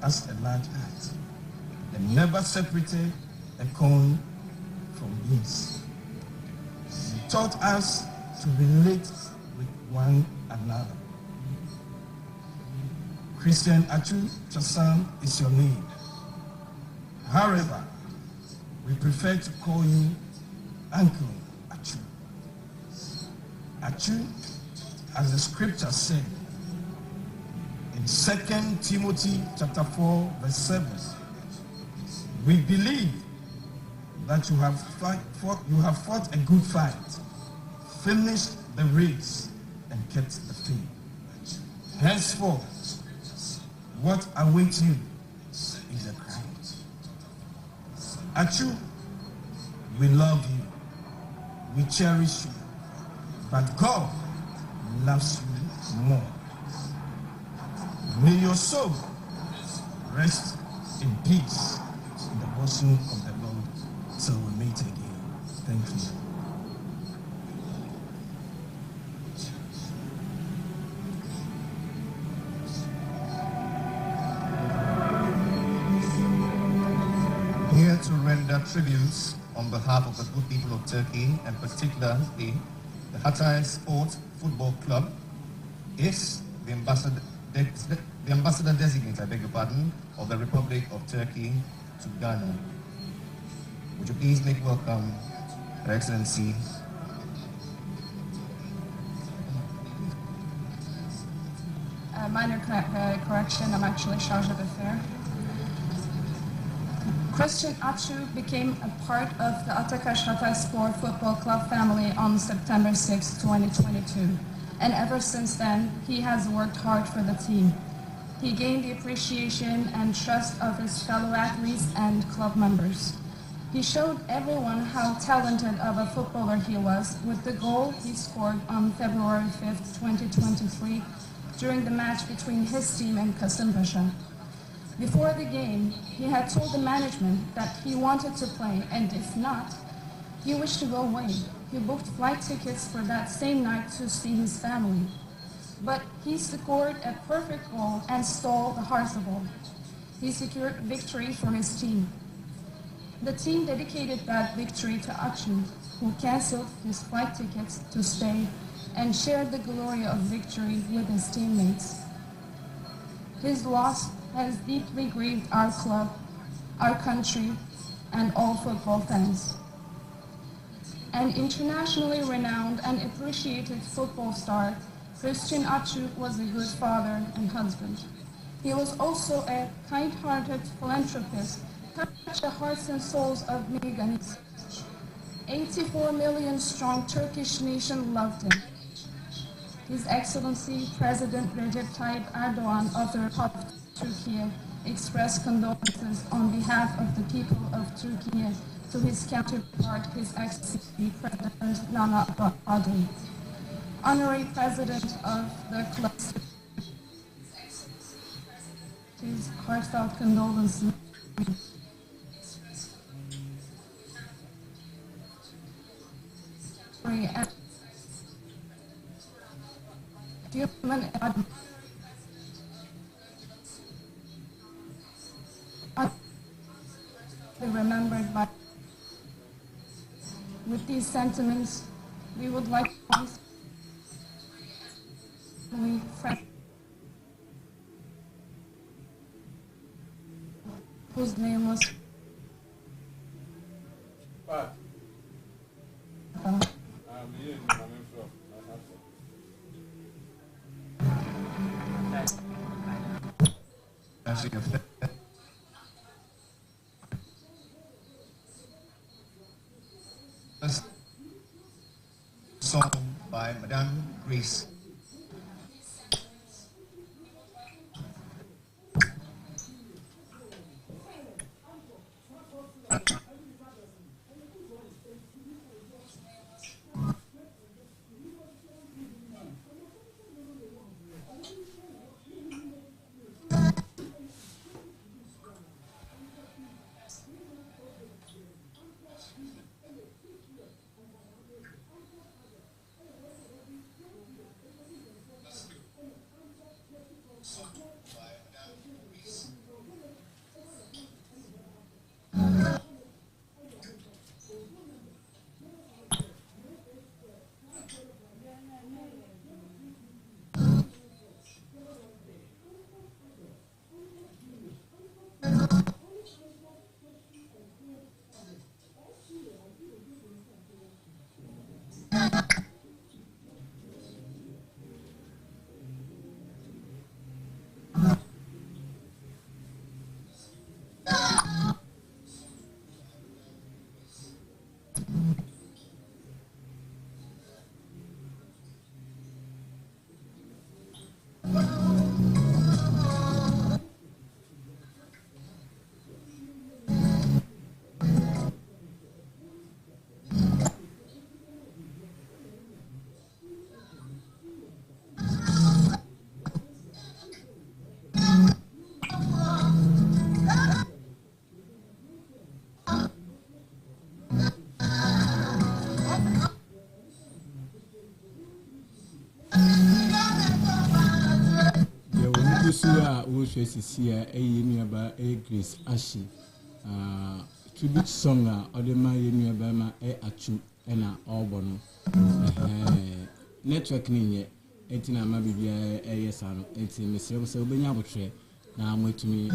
as a large heart and never separated a cone from beans. You taught us to relate with one another. Christian Atsu Twasam is your name. However, we prefer to call you Uncle Atsu. Atsu, as the scripture said in 2 Timothy chapter 4, verse 7, we believe that you have fought a good fight, finished the race, and kept the faith. Henceforth, what awaits you is a crown. Atsu, we love you, we cherish you, but God loves you more. May your soul rest in peace in the bosom of the Lord till we meet again. Thank you. Here to render tributes on behalf of the good people of Turkey, and particularly the Hatay Sport Football Club, is the ambassador designate, I beg your pardon, of the Republic of Turkey to Ghana. Would you please make welcome Her Excellency minor correction, I'm actually chargé d'affaires. Christian Atsu became a part of the Hatay Sport Football Club family on September 6, 2022. And ever since then, he has worked hard for the team. He gained the appreciation and trust of his fellow athletes and club members. He showed everyone how talented of a footballer he was with the goal he scored on February 5, 2023, during the match between his team and Kasımpaşa. Before the game, he had told the management that he wanted to play, and if not, he wished to go away. He booked flight tickets for that same night to see his family. But he scored a perfect goal and stole the hearts of all. He secured victory for his team. The team dedicated that victory to Atsu, who canceled his flight tickets to stay and shared the glory of victory with his teammates. His loss has deeply grieved our club, our country, and all football fans. An internationally renowned and appreciated football star, Christian Atsu was a good father and husband. He was also a kind-hearted philanthropist, touched the hearts and souls of many Ghanaians. 84 million strong Turkish nation loved him. His Excellency President Recep Tayyip Erdogan of the Republic of Turkey expressed condolences on behalf of the people of Turkey to his counterpart, His Excellency President Nana Ado. Honorary President of the cluster, his heartfelt condolences. Remembered by. With these sentiments, we would like to whose name was song by Madame Grace. Here, a Grace Ashi tribute song Odema Yenu Atsu and Albono network Ninye 18 Mabibia Yesano 18 Mr. So Benyabatre. Now I'm waiting to me.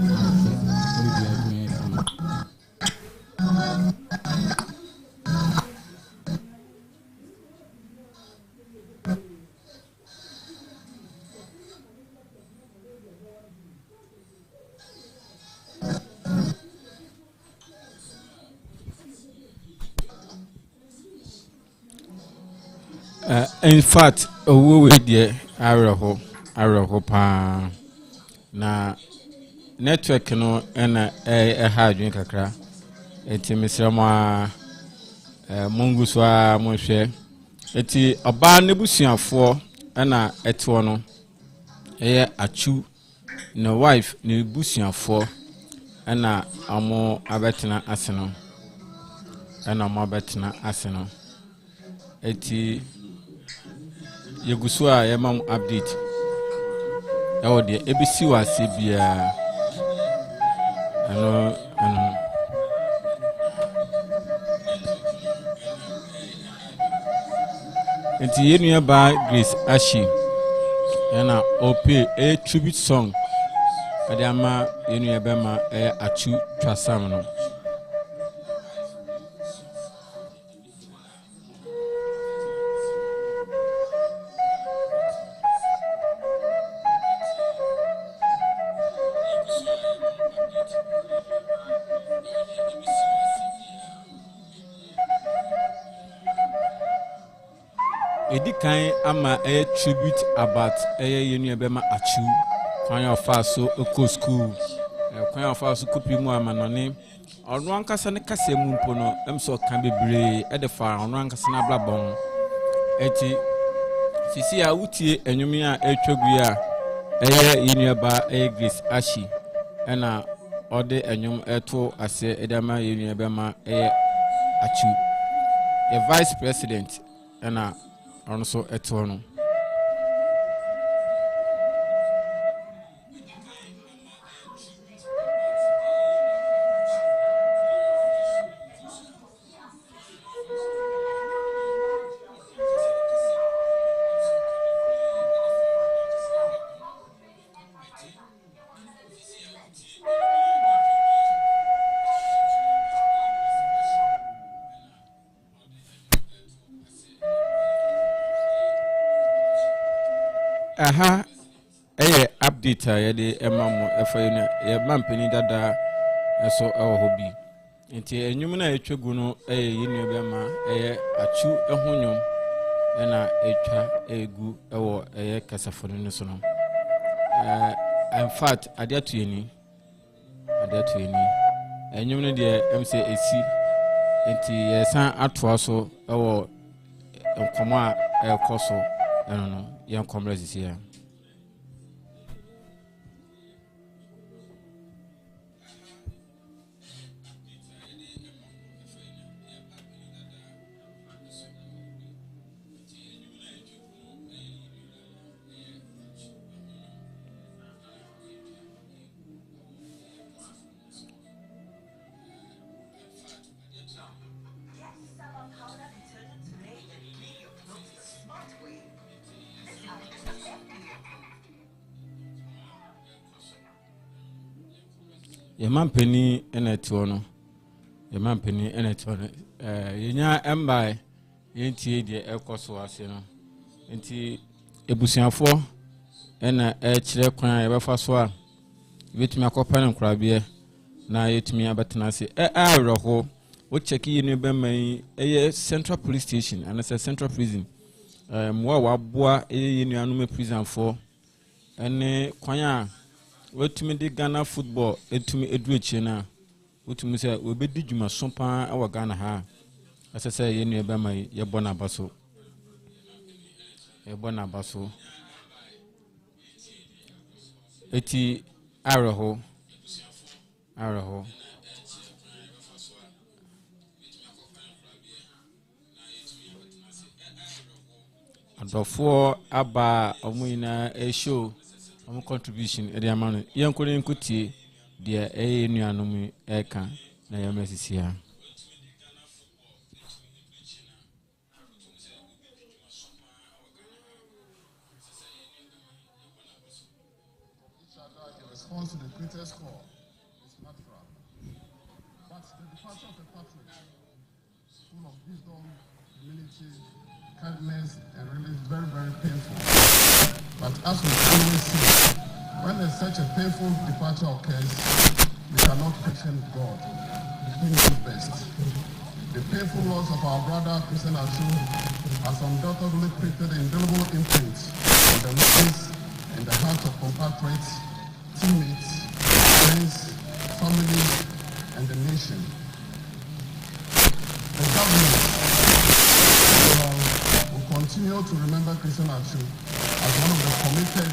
In fact, we did Araho pa na network no na hard drink kakra eti misrama mungu so a monhwe eti oba ne busuafo na eto no Atsu na wife ne busuafo na amo abetena aseno na amo abetena aseno eti Yegusua yemam update. Ewo de ebisi wase bia. Ano. Enti yenu ba Grace Ashi. Yana ope a tribute song. Adama yenu bema Atsu Twasam no. Edikan ama a tribute about yenu bema Atsu. Fanya fa so eco school kwan afa so kopi mu amanone ono ankasa ne kasa mu mpo no emso kan bebre e de fa ono ankasa na blabon eti sisi a utie enwumi a etwagu a eye yinuaba Grace Ashi ena ode enwum eto ase edama yinuaba ma eye Atsu the vice president ena ono so eto no aha update yede emamo efayina ye mampeni dada eso ewo hobi nti enwum na etwagu no yinu be ma Atsu ehunwum na etwa egu ewo kasafo no so no in fact adeatu yeni enwum no de emse esi nti yesan atoa so ewo nkomo a ekoso eno no yan komrezi ya Yemampeni enetwo no yenya embai yentie de ekoso ase no nti ebusuafo ena kire kwan yebefa so a betumi akopa ne nkrabie na yetumi abetena ase awreho wo check yinu be man Central Police Station and Central Prison mwa waboa yinu anu prison for ene kwan a wetumi di Ghana football etumi edu echi na wetumi se obedi dwuma sompa awa Ghana ha asese yenu ebe mai yebo na baso eti araho adofo aba omuyina show contribution edi amano yankore nkutie de nuanom eka na yamesisia response to the greatest call is natural, but the departure of a patriot full of wisdom, humility, kindness, and really is very, very painful. But as we always see, when there's such a painful departure occurs, we cannot question God. He knows best. The painful loss of our brother Christian Atsu has undoubtedly created an indelible imprint on the minds and the hearts of compatriots, teammates, friends, families, and the nation. The government will continue to remember Christian Atsu as one of the committed,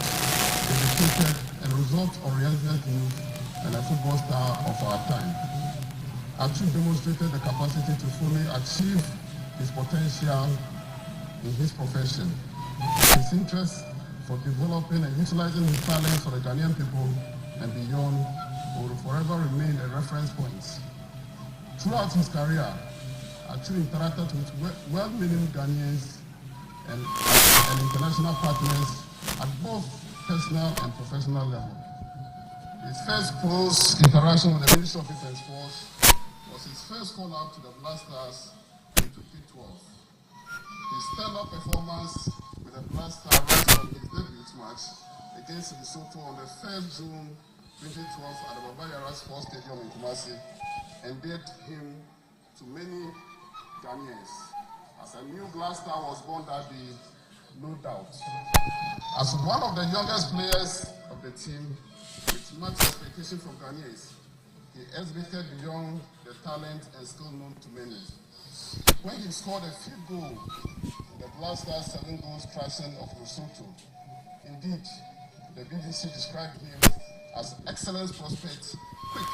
dedicated, and result-oriented youth and a football star of our time. Atsu demonstrated the capacity to fully achieve his potential in his profession. His interest for developing and utilizing his talents for the Ghanaian people and beyond will forever remain a reference point. Throughout his career, Atsu interacted with well-meaning Ghanaians and international partners at both personal and professional level. His first close interaction with the Ministry of Defense Force was his first call out to the Black Stars in 2012. His stand-up performance with the Black Stars right from his debut match against Lesotho on the 1st June 2012 at the Baba Yara Sports Stadium in Kumasi endeared him to many Ghanaians. As a new Black Star was born that day, no doubt. As one of the youngest players of the team, With much expectation from Ghanaians, he exhibited beyond the talent and skill known to many. When he scored a field goal in the Black Stars 7 goals thrashing of Lesotho, indeed, the BBC described him as excellent prospect, quick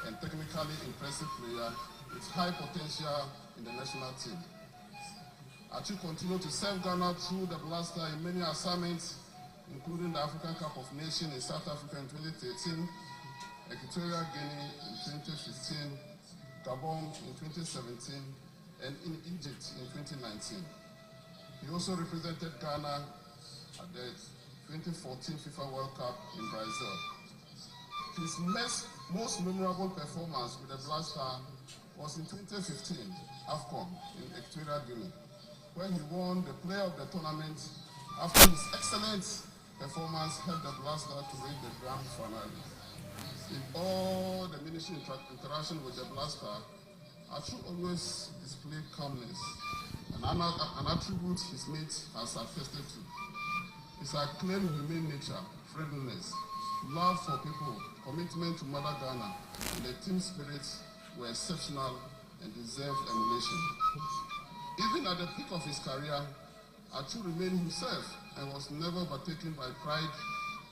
and technically impressive player with high potential in the national team. Atsu continued to serve Ghana through the Black Stars in many assignments, including the African Cup of Nations in South Africa in 2013, Equatorial Guinea in 2015, Gabon in 2017, and in Egypt in 2019. He also represented Ghana at the 2014 FIFA World Cup in Brazil. His most memorable performance with the Black Stars was in 2015 AFCON in Equatorial Guinea, when he won the Player of the Tournament after his excellent performance helped the Black Stars to reach the grand finale. In all the ministry interaction with the Black Stars, Atsu always displayed calmness, an attribute his mates has attested to. His acclaimed humane nature, friendliness, love for people, commitment to Mother Ghana, and the team spirit were exceptional and deserved emulation. Even at the peak of his career, Atsu remained himself and was never overtaken by pride,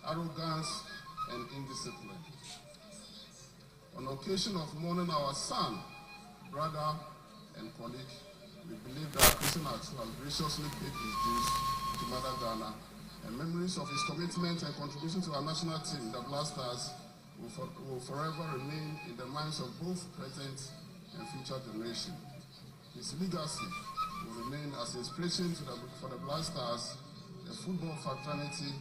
arrogance, and indiscipline. On occasion of mourning our son, brother, and colleague, we believe that Christian Atsu has graciously paid his dues to Mother Ghana, and memories of his commitment and contribution to our national team, the Black Stars, will forever remain in the minds of both present and future generations. His legacy will remain as inspiration for the Black Stars, the football fraternity,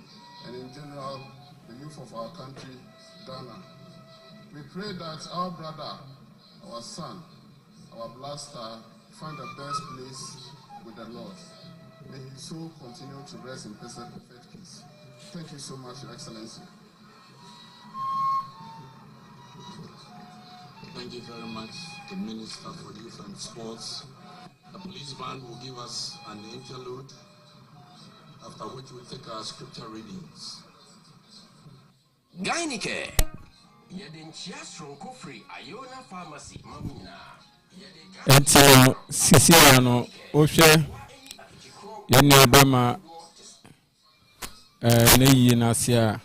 and in general, the youth of our country, Ghana. We pray that our brother, our son, our Black Star, find the best place with the Lord. May he so continue to rest in perfect peace. Thank you so much, Your Excellency. Thank you very much, the Minister for Youth and Sports. The police band will give us an interlude, after which we'll take our scripture readings. Gainike. Yedinchia Stronko Free, Iona Pharmacy, Mamina. Enti sisi ano ohwe yene abama na yi na sia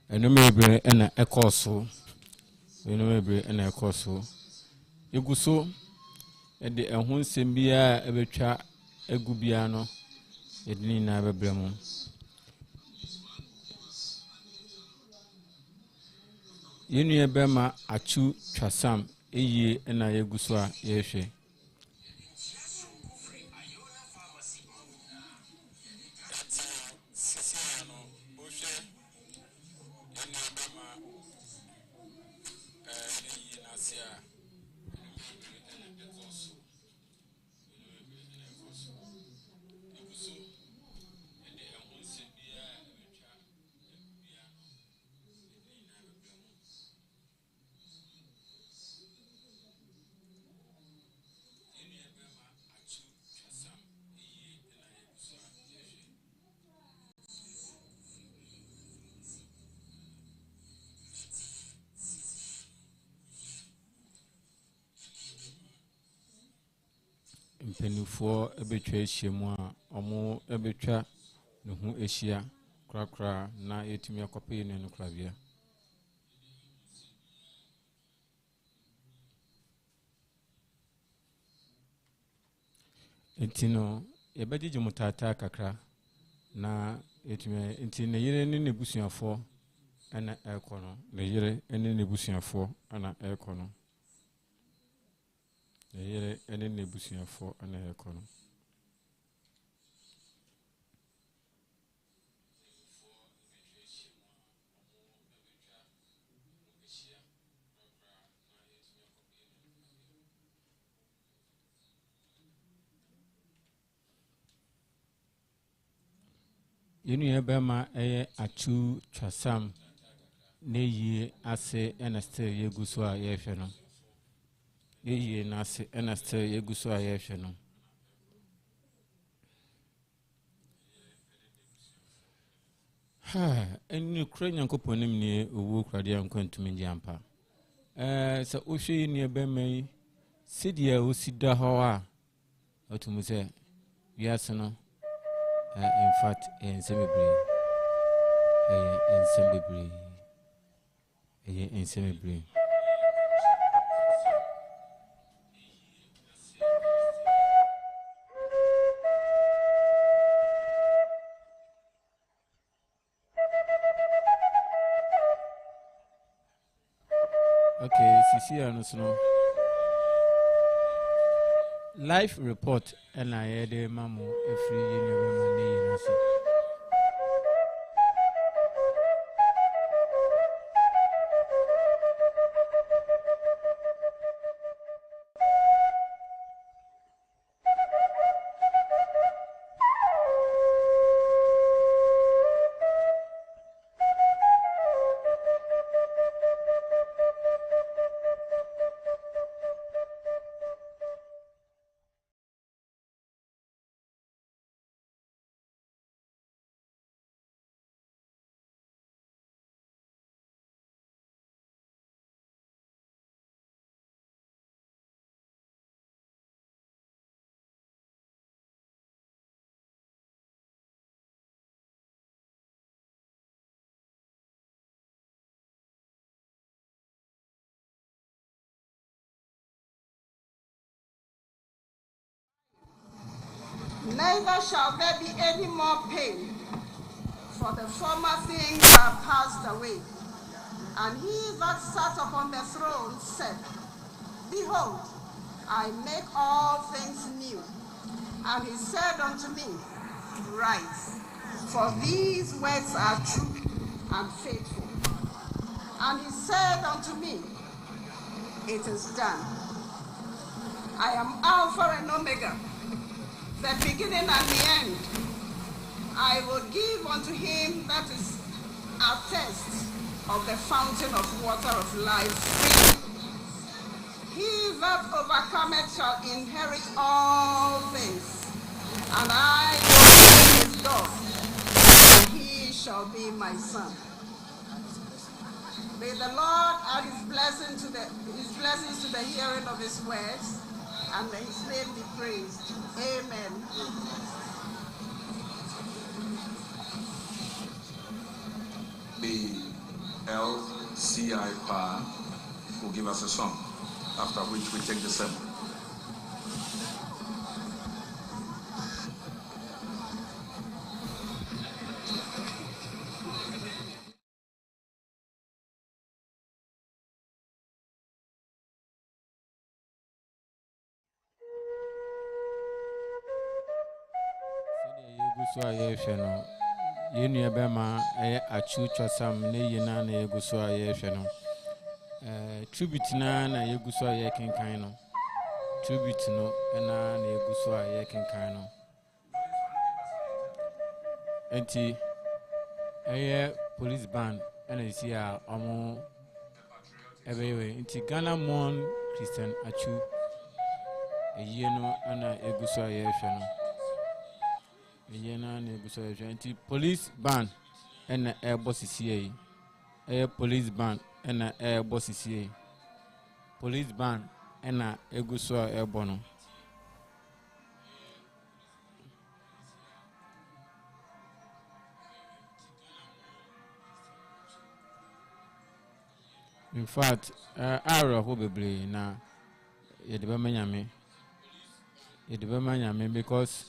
enumebre na ekoso enumebre na ekoso eguso de ehun sembia ebetwa egubia no edini na bebremu yenu ebema Atsu Twasam eye na yeguso a yehwe mpenufo ebetwa ehyemu a omo ebetwa ne ho ehia krakra na yetumi akope ne no krabia entino yebegye mutata kakra na yetumi entine yire ne nebusuafo ana ekono ne yire ene nebusuafo ana ekono yere ene nebusuafo ana ekono yenu yebema eye Atsu Twasam ne yi ase ena still yeguso a yehwe no ye na ase ena still yeguso a yehwe no And Ukrainian Coponim near Uwu Cradian Quentum Jampa. So Ushi near Beme, Sidia Usida Hoa, or to Muse, yes, no, in fact, in Semibri, in Semibri. Okay, Sisi Anusuno. Life report and I had a mamu every year. Neither shall there be any more pain, for the former things have passed away. And he that sat upon the throne said, Behold, I make all things new. And he said unto me, Write, for these words are true and faithful. And he said unto me, It is done. I am Alpha and Omega, the beginning and the end. I will give unto him that is athirst of the fountain of water of life freely. He that overcometh shall inherit all things, and I will be his God, and he shall be my son. May the Lord add his blessings to the hearing of his words, and may his name be praised. Amen. The LCI Power will give us a song, after which we take the sermon. So I feno. Yenu Bema, Atsu Twasam, ne yena na yeguso aye feno. Tribute na yeguso aye kenkan. Tribute no na yeguso aye kenkan. Enti police band and I see omo ebewe. Enti Ghana Mon Christian Atsu yeno na yeguso aye feno. Yena ne guso enti police band and air boss CA police band and air boss CA police band and a guso air bono. In fact, Ara probably na yedeba manyame because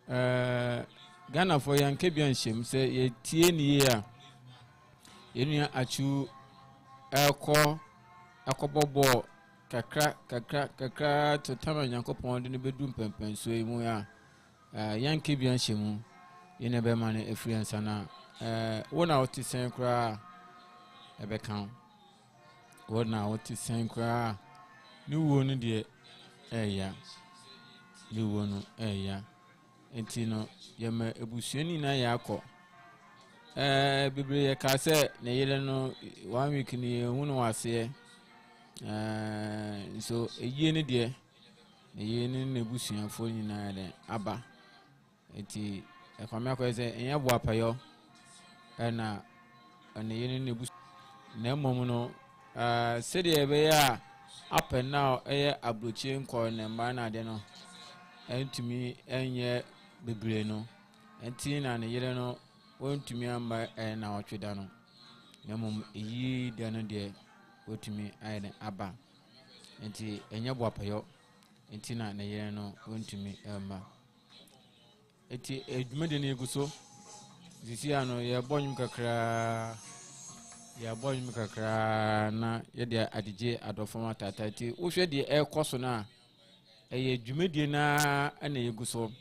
Ghana for young Kebian shim say ye tie ya yenu Atsu akobobo kakra to tama Nyankopon de ne bedum pempen so emu ya young Kebian shim yene be man efriensa na wona oti sen kra ebe kan wona oti sen kra ni wonu de ya ni wonu ya enti no yema ebusuani na yakọ bibre ka se na yele no 1 week ni hunu wase so eyi ne de eyi ne nebusuanfo ni na de aba enti ekwame akọ se enye bo apayo ɛna ɛna yɛne ne bu na mmom no sɛdeɛ ɛbɛyɛ up and now ɛyɛ abrochie nkɔ ne mba na ade no ɛntumi ɛnyɛ bebree no ɛnti na ne yere no wɔntumi amba na ɔtweda no na mmom ɛyi da no deɛ wɔtumi ayɛ ne aba ɛnti ɛnyɛ boapayɔ ɛnti na ne yere no wɔntumi amba ɛnti adwumadi no yɛgu so sisi ano yɛbɔ nnwom kakra na yɛde adigye adɔfo atata ti wohwɛ deɛ ɛkɔ so no a ɛyɛ dwumadie na ɛna yɛgu so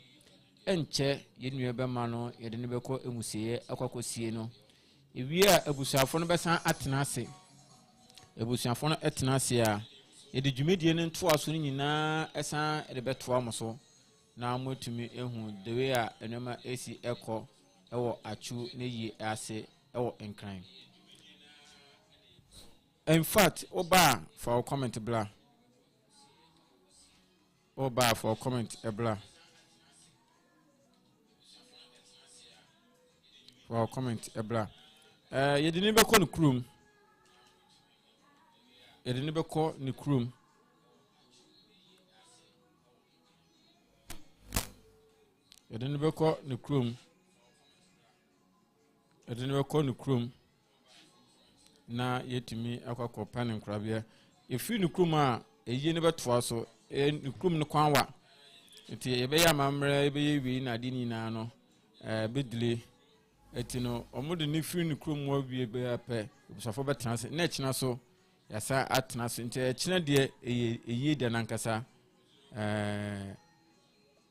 ɛnkyɛ yɛnua bɛma no yɛde ne bɛkɔ emusie akɔkɔsie no ewie a abusuafo no bɛsan atena ase abusuafo no ɛtena ase a yɛde dwumadie no ntoa so no nyinaa ɛsan ɛde bɛtoa mo so na motumi ehu the way a enema esi ɛkɔ ɛwɔ Atsu ne yi ase ɛwɔ nkran. In fact, Oba for comment bla. Oba for comment bla. For comment bla. You didn't be call the crew. You didn't be call the crew. You didn't be call the crew. You didn't be call the crew. Na yetimi akwa pan nkrabia efi nukrum a eyi ne betoa so nukrum ne kwanwa enti ebeya amamre ebeye wi na ade nyina no bedile eti no omude ne fi nukrum wa wie be ape obusafo betena se na ekina so yasa atena so enti ekina de eyi de nankasa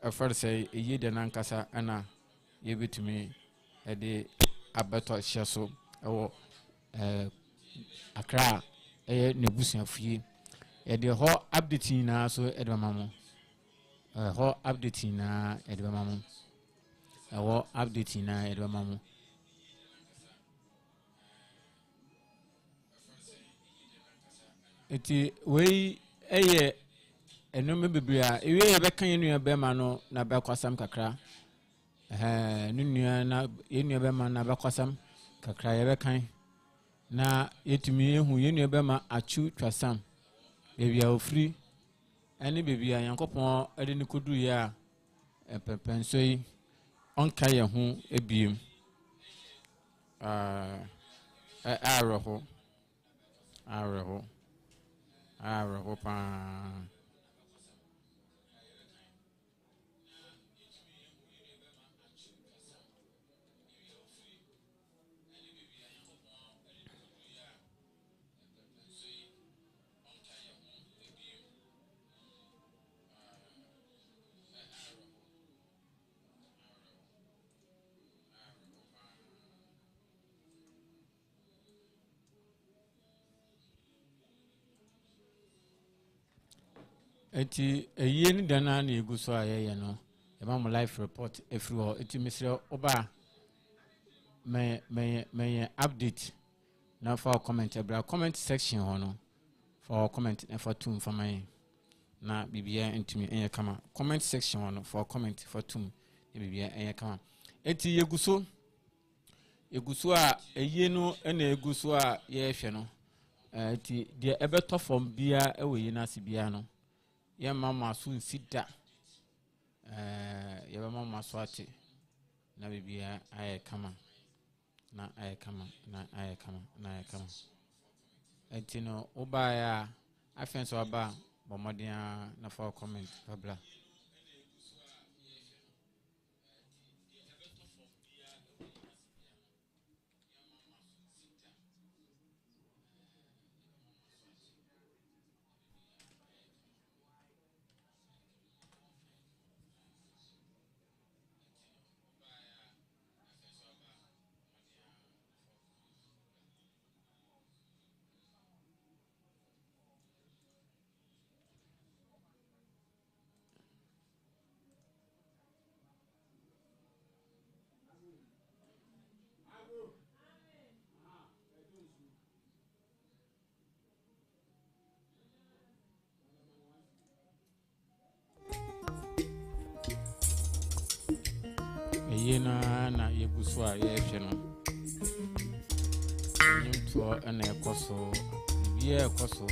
afar say eyi de nankasa ana yebetumi ede abeto hye so ewo Accra nebusuafie de ho update na so edbamamo ho update na edbamamo ho update na edbamamo eti wei eye enome bebria ewie yebeka yenua bema no na bakwasam kakra nunua na yenua bema na bakwasam kakra yebekan na yetumi ehu yenua bema Atsu Twasam bebia ofri ene bebia yankopon ede ne kodu ya pepenso yi onka ye ho ebiem areho pa eti eyi ni dana na egu so ayeye no e ma mo live report efri ho eti misre oba me update na for comment ebra comment section ho no for comment and for tum for my na bibia ntumi enye kama comment section ho no for comment for tum bibia enye kama eti yeguso a eyi no na eguso a ye hwe no eti de ebeto form bia ewe na sibia no ye mama so nsida ye mama so ate na bibia aye kama na aye kama enti no oba ya afenso aba bomodia na for comment babla yena na yeguso a ye hwe no to and a coso, yeah, coso.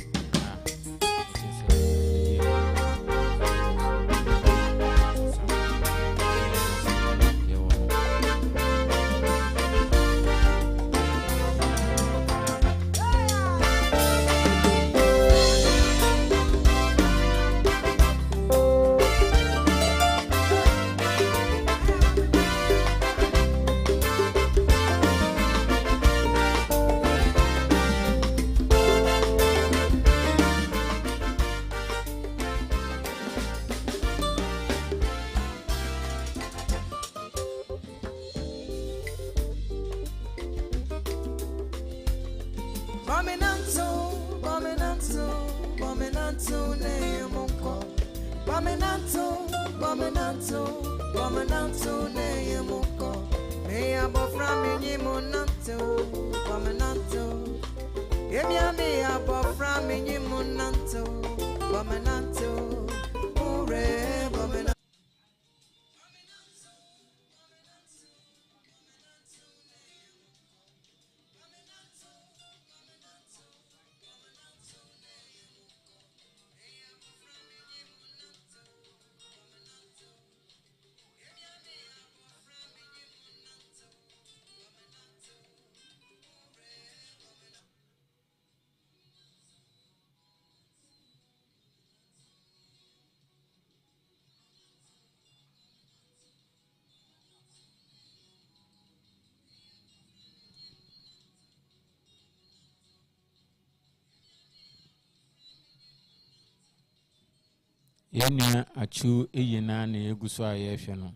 Yenya achu eyina na eguso ayehwe no.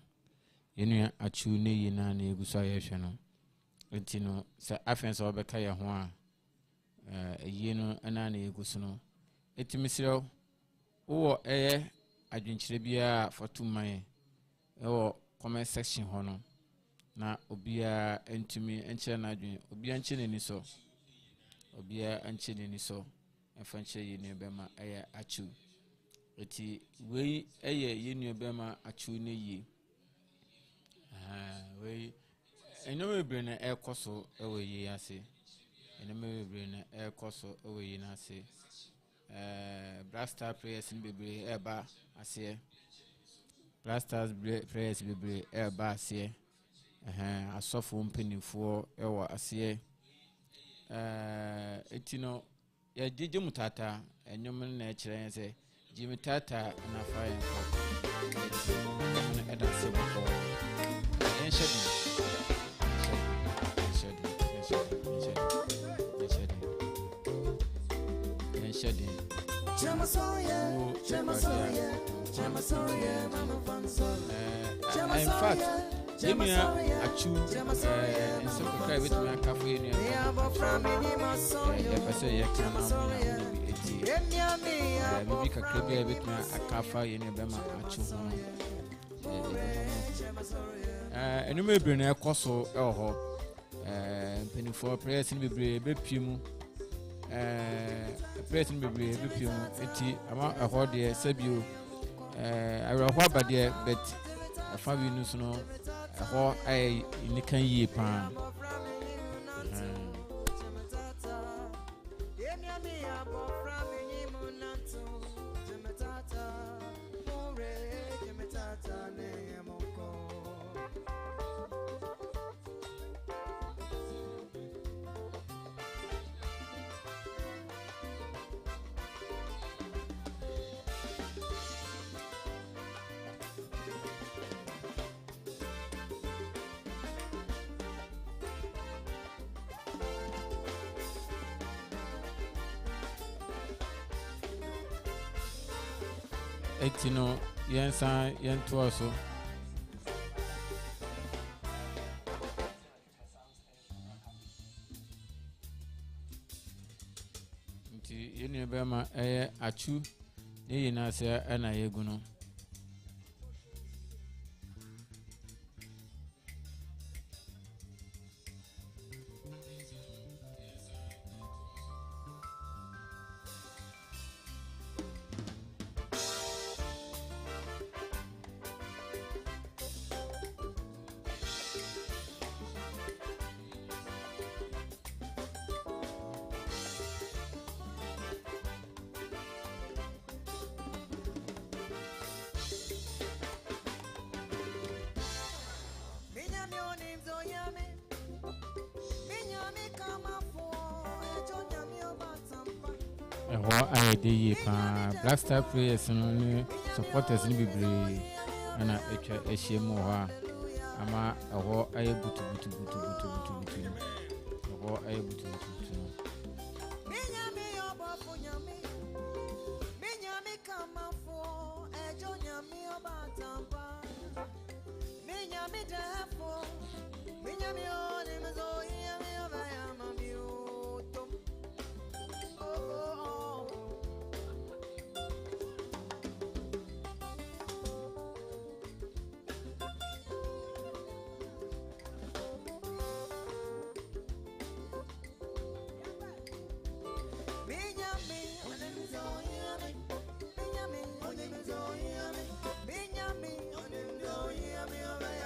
Yenya achu ne yina na eguso ayehwe no. Enti no se afenso obeka ye ho a eyi no ana na eguso no. Eti misiro wo adwenkyere bia fotuman wo comment section ho no. Na obia entumi enche na adwen obia enche ne ni so. Obia enche ne ni so. Efanche yi ne bema achu. Eti we yenu bema achu ne yi. We enome bebre na ekoso ewe yi ase. Enome bebre na ekoso ewe yi na ase. Blaster prayers ni bebre eba ase. Blasters prayers bebre eba ase. Asofo mpenifo ewa ase. Eti no ya jeje mutata enyom na ekire nse Jimmy Tata na fire and Adam Sebo. In fact, Jimmy Atsu in some private man cafe in maybe Kakabia with me a cafe in Bema Atsu. And you may bring a coso penny for prayers in Bepimu. Prayers in Bepimu, a hot dear Sebu. I will hope by dear, but a 5 minutes no, a whole eye in the can ye pan. Etino yensa yentoa so nti yenu bema achu ne yina se ana yegu no I the Black Star players and supporters in Bibli and a shame more. Ama aho aye butu aho aye butu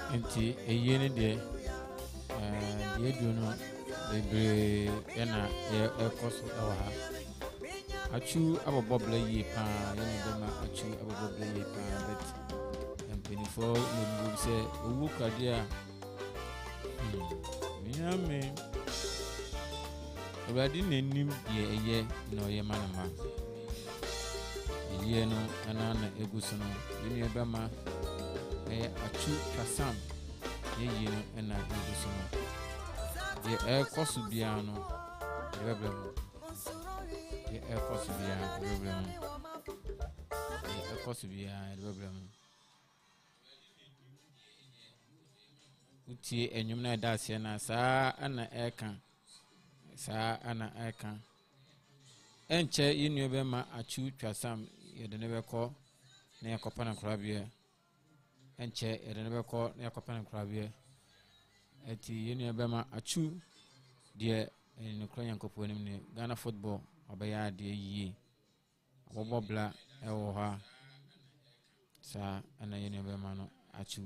Enti eyene de ye do no ebre na ye koso ha achu abobobla yi pa ye no ma achu abobobla yi pa bet empinifo no se owu kwade a minyame obadi nanim ye eye no ye manama ye no ana na eguso no ye ebe ma Atsu Twasam ye no na eguso no ye koso bia no problem ye koso bia problem ye koso bia problem utie enyum na da ase na saa ana eka enche ye nu ebe ma Atsu Twasam ye de ne beko na yakopa na krabia enche erenebeko na yakopa nkrabie eti yenu ebema achu de enukro yankopo nim ne Ghana football obeya de yie obobla ewo ha sa ana yenu ebema no achu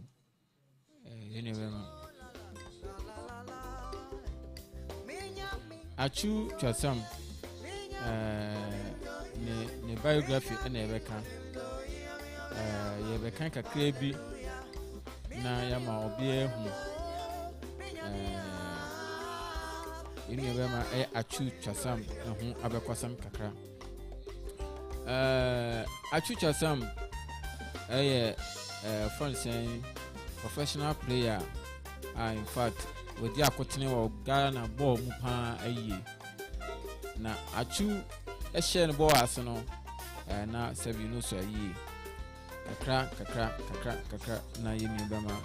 yenu ebema Atsu Twasam ne biography ena ebeka yebeka kakra bi na yama obi ehu ini ebema Atsu Twasam ehu abekwasam kakra Atsu Twasam professional player in fact with the akotene wa Ghana ball mu pa aye na Atsu ehye ne ball aseno na sebi no so aye kakra na yemi bama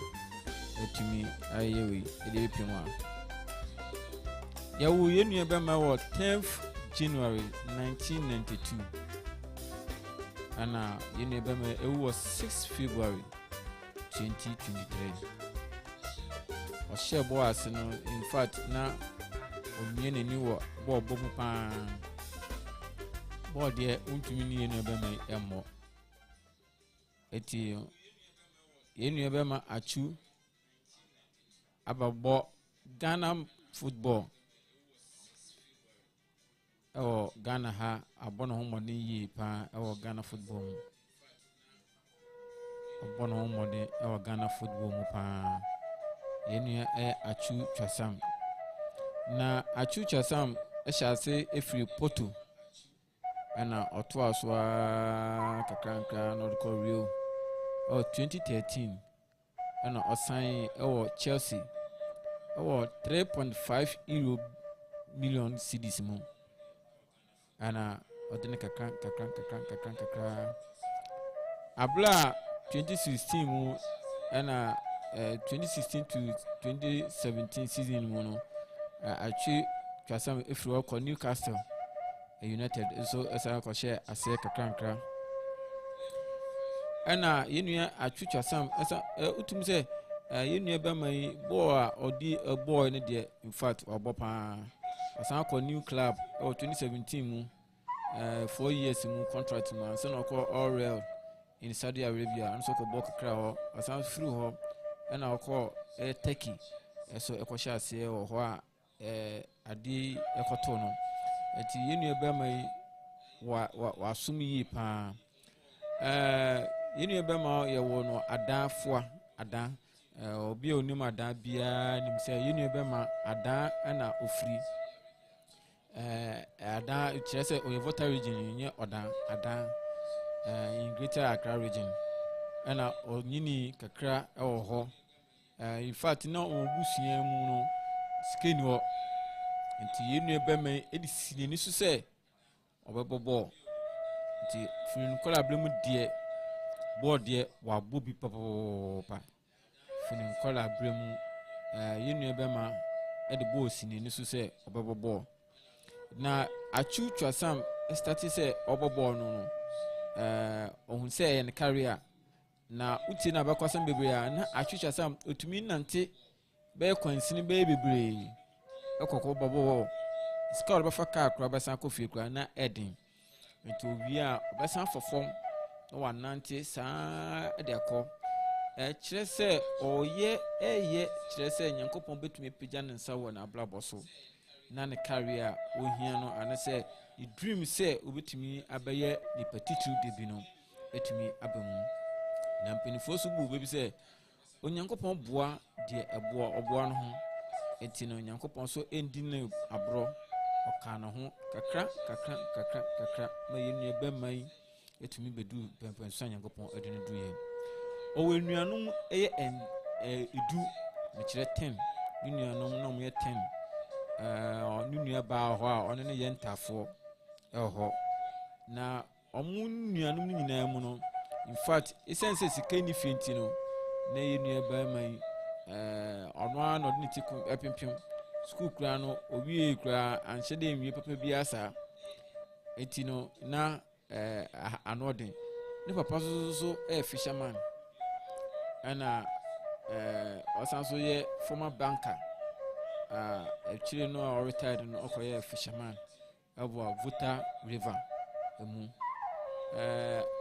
etimi ayewe ede pimwa yawo yenu bama wo 10th January 1992 ana yenu bama ewo 6 February 2023 o shebo aseno in fact na omiene ni wo bo bomu pa bo de untumi ni yenu bama emo eti yenu ebema Atsu ababo Ghana football Ghana ha abono homode yi pa Ghana football abono homode Ghana football mu pa yenu Atsu Twasam na Atsu Twasam ehase efri poto ana oto aswa kakranka no Rio 2013 ana osan Chelsea 3.5 million cedis mu ana odene kakran abla 2016 mu ana 2016 to 2017 season mu no Atsu Twasam efri ko Newcastle United so esa ko share ase kakra ana yenu Atsu Twasam esa utum se yenu eba mai boy odi boy ne de in fact obopa asa ko new club 2017 mu 4 years mu contract mu so no ko R.I.P in Saudi Arabia and so ko bok kra ho asa through ho ana ko Turkey so e ko share ase ho a adi ekoto no eti yenu eba mai wa sum yi pa yenu eba ma ye wo no adanfoa adan obi onim adan bia nim se yenu eba ma adan na ofri ada kyerɛ sɛ ɔyɛ voter region nyɛ ada in Greater Accra region ɛna ɔnyini kakra ɛwɔ hɔ in fact na ɔbusua mu no skeni hɔ nti yɛnua bɛma ɛde sinani so sɛ ɔbɛbɔ bɔɔl nti firi nkɔla abrɛmu deɛ bɔɔl deɛ wabɔ bi papapapa firi nkɔla abrɛmu yɛnua bɛma ɛde bɔɔl sinani so sɛ ɔbɛbɔ bɔɔl na Atsu Twasam start sɛ ɔbɔ bɔɔl no ohun sɛ ɛyɛ ne career na utie na bɛkɔsɛm bebree a na Atsu Twasam otumi nante bɛyɛ kwansini bɛyɛ bebree ɛkɔkɔ bɔbɔ sika ɔbɛfa kaa kora bɛsan kɔ fie kora na ɛden nti owie a ɔbɛsan fɔfɔm na wanante saa ɛde akɔ kyerɛ sɛ ɔyɛ kyerɛ sɛ Nyankopɔn bɛtumi pagya ne nsa wɔ n'abrabɔ so na ne career ohia no anasɛ the dream sɛ obetumi abɛyɛ nipa titiri de bi no etumi abamu na mpanifo so bu bebi sɛ Onyankopɔn boa deɛ ɔboa no ho enti no Onyankopɔn so endi ne aborɔ ɔka no ho kakra ma yɛnua bɛma yi etumi bedu pɛmpɛn so Onyankopɔn ade no duye ɔwɔ nuanom ɛyɛ edu ne kyerɛ 10 ne nuanom na mo yɛ 10 ne nua baa hɔ a ɔne ne yɛ ntafoɔ ɛhɔ na ɔmo nuanom no nyinaa mu no in fact essence sika ni fenti no na yɛ nua baa mai ɔno a no ne tiku ɛpempem school kura no owie kura anhyɛ de nwie papa bi asa eti no na anɔden ne papa so fisherman ɛna ɔsan so yɛ former banker actually no retired no okoye fisherman abo Volta River emu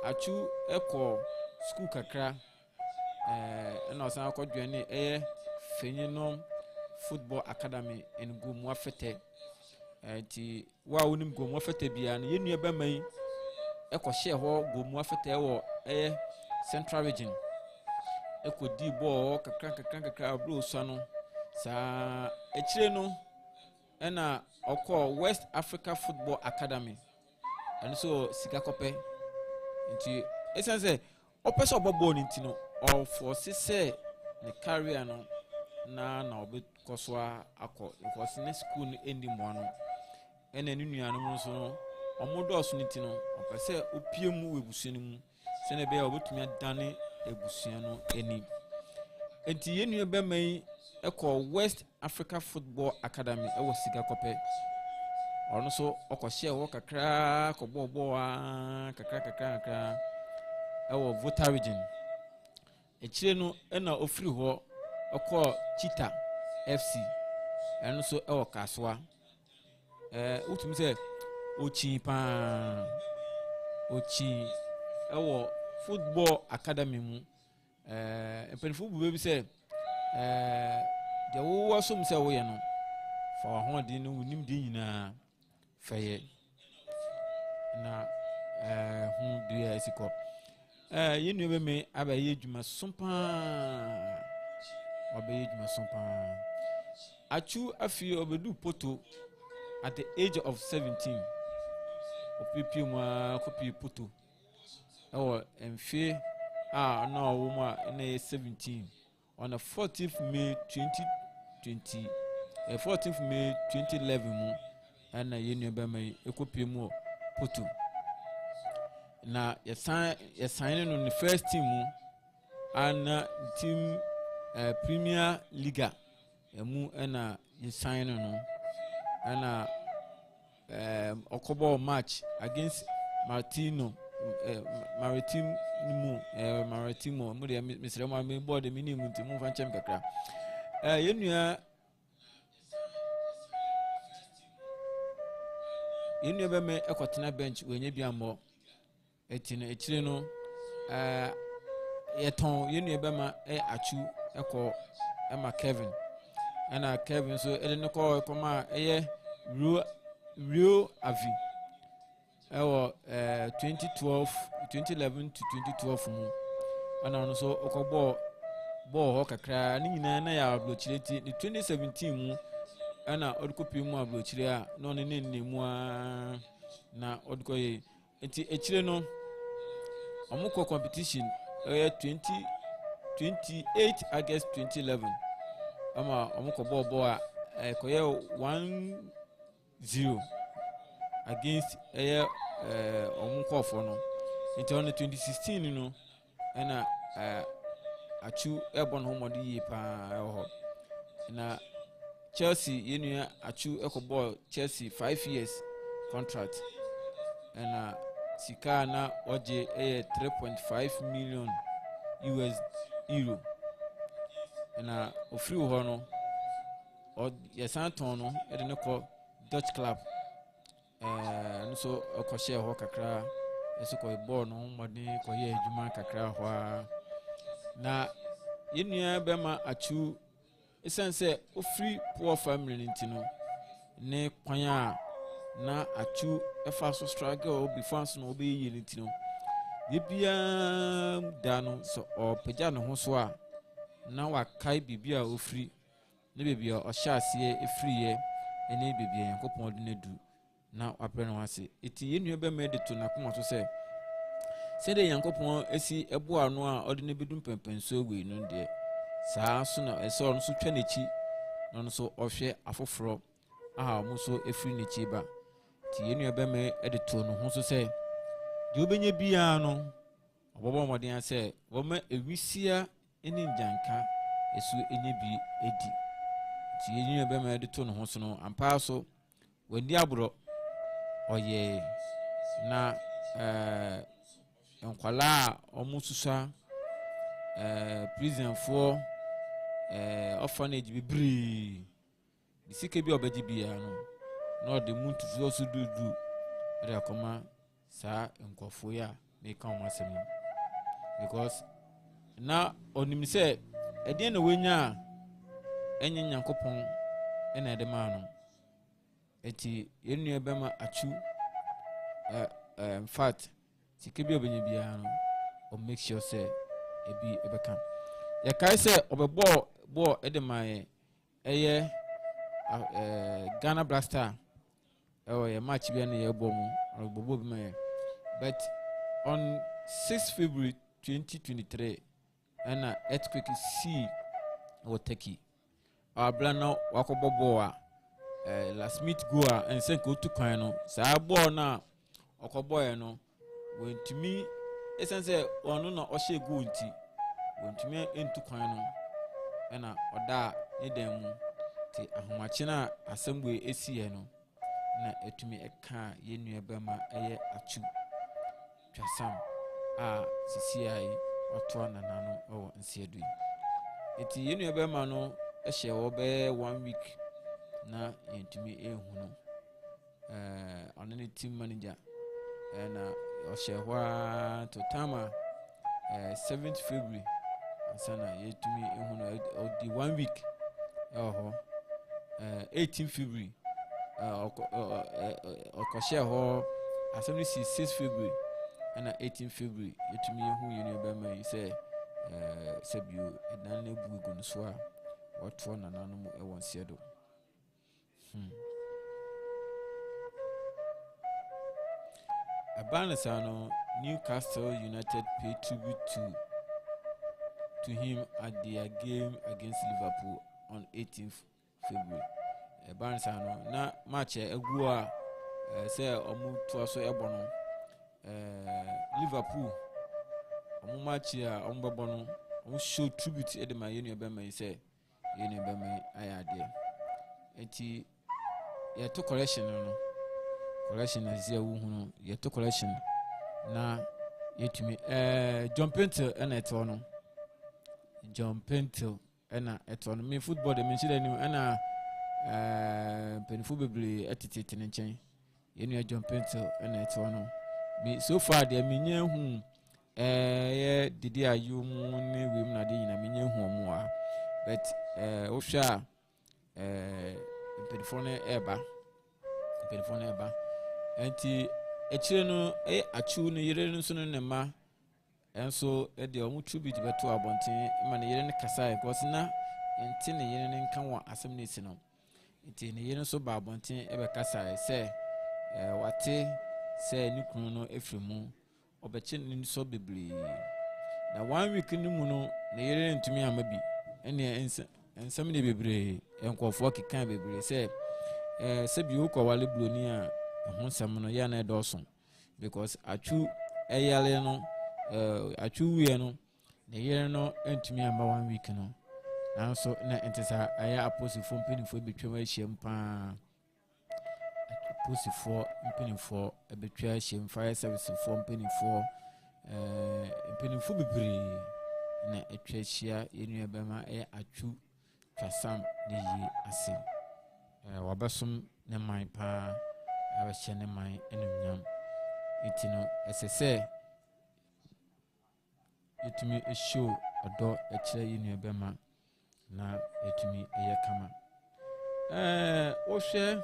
Atsu eko school kakra na osan akɔdwane Fenyino Football Academy en Gomu Afete ti wa wonim Gomu Afete bia no yenua bɛman eko hye hɔ Gomu Afete wɔ Central Region eko di ball kakra bro so no sa echire no na ọkọ West Africa Football Academy and so sika kope nti esense opese obobọ ni nti no all for say ne career no na obekọso akọ because ne school no endi mo no ena ne nuanom no so no omodoso ni nti no opese opie mu webusu ni mu se ne be obetumi adane ebusua no eni enti yenua be mai eko West Africa Football Academy ewo siga kope ono so okohye wo kakra kobobo kakra ewo Volta Region echire no na ofiri ho oko Cheetah FC eno so ewo Kaswa utumi se ochi ewo Football Academy mu empenfo bu bebi se de wo som se wo ye no fa ho de no unim de nyina feye na hu de asiko yenu be me abaye dwuma sompa Atsu afi obedu poto at the age of 17 opipi mu kopi poto ewo emfe na wo mu na 17 on the 14th May 2011 mu ana yenu be mai ekopi mu poto na yesan no the first team mu ana team Premier League emu ana yesan no ana okobo match against Maritimo mu de misre ma me board minimum ntimu fa nchem kakra yenua be me ekotena bench wenye bia mo etino echire no yeton yenua be ma Atsu eko ma Kevin ana Kevin so ele ko ma Rio Avi ewo 2011 to 2012 mu ana no so okobo ball ho kakra ni nyina na ya blochireti ni 2017 mu ana odkopi mu abrochire a no ne nemu a na odkoye enti echire no omukọ competition 28 August 2011 ama omukọ ball a koye 1-0 against omukọ for no enti on 2016 no na Atsu ebon homodi yi pa ho na Chelsea yenu Atsu ekoball Chelsea 5 years contract na sika na oje 3.5 million US euro na ofiri ho no yesanton no e de ne ko Dutch club no so okoshe ho kakra eso ko ball no homodi ko ye adwuma kakra ho na yenu be ma Atsu esense ofiri poor family ntino ne kwanya na Atsu efa so struggle before so no be yi ntino bibia da no so opagya no ho so a na wakai bibia ofiri ne bibia o hyase efiriye ene bibia yankopon de nedu na apre no ase eti yenu be ma de to na koma so se de yankopon esi ebo ano a ode ne bedum pempenso we no de saa so na eso no so twa nechi no so ohwe afoforo aha mo so efiri nechi ba ti yenu be ma de to no ho so se de obenye bia no obobo modin ase wo ma ewisia eni njanka esu enye bi edi ti yenu be ma de to no ho so no ampa so wandi abro oye na enkwala omususa prison for orphanage bibri bisike bi obaji bia no no de muntu so dudu re akoma sa enkofo ya make am asem because na onim se ede na wenya enye nyankopon ena ede ma no eti yenu ebema Atsu in fact sike bi obenye bia no o make sure say ebi ebeka ya kai say obebo ball edemaye eye Ghana Black Star ye match bia na ye bom obebo bi maye but on 6 February 2023 ana earthquake see o Turkey abla na wakobobo a last meet go a ense ko tu kwan no saa ball na okoboy no wentumi esense onu na ohye go nti wentumi entu kwan no na oda ne dem mu ti ahomache na asembwe esiye no na etumi eka yenu ebema eye Atsu Twasam a CCI oto na nano o nsiedu eti yenu ebema no ehye wo be 1 week na yentumi ehunu onene team manager na ohye to tama 7th February sana yentumi ehunu di 1 week 18th February okoshe ho assembly 6 February na 18th February yentumi ehunu yenu ebema yi se sebio edan na bugu no so a oto na nano mu ewon siedo Abanasano Newcastle United paid tribute to him at their game against Liverpool on 18th February. Abanasano na match egu a say omu to so ebono Liverpool omu match a omu bebono omu show tribute edema yenu ebema say yenu ebema ayade enti ye to correction no correction as ya wu no ye to correction na yetumi John Pentel ena eto no John Pentel ena eto no me football de mention any ena penfo bebre etitete ne nchen yenu John Pentel ena eto no me so far de menye hu ye didi ayu mu ne wem na de nyina menye hu omo a but wo hwa penfo ne eba enti echire no Atsu no yire no so no ne ma enso de omu tribute beto abonten ma ne yire ne kasa because na enti ne yire ne nka wa asem ne si no nti ne yere so ba abonten e be kasa se wate se ne kunu no efrimu obeche ne so bebri na 1 week ni mu no ne yere ntumi amabi ene ensam ne bebre enkofo kekan bebre se se bi wo kwale bloni a ho sam no ya na edoso because achu eyale no achu wie no ne yere no ntumi amba 1 week no nanso na entesa aya aposifo mpinifo betwa ahyem pa aposifo mpinifo betwa ahyem fire service fo mpinifo mpinifo bebre na etwa hyia yenu ebema Atsu Twasam ne yi ase wabesom ne man pa abehye ne man enumnyam itino esese yetumi show odo ekire yenu ebema na yetumi kama ohwe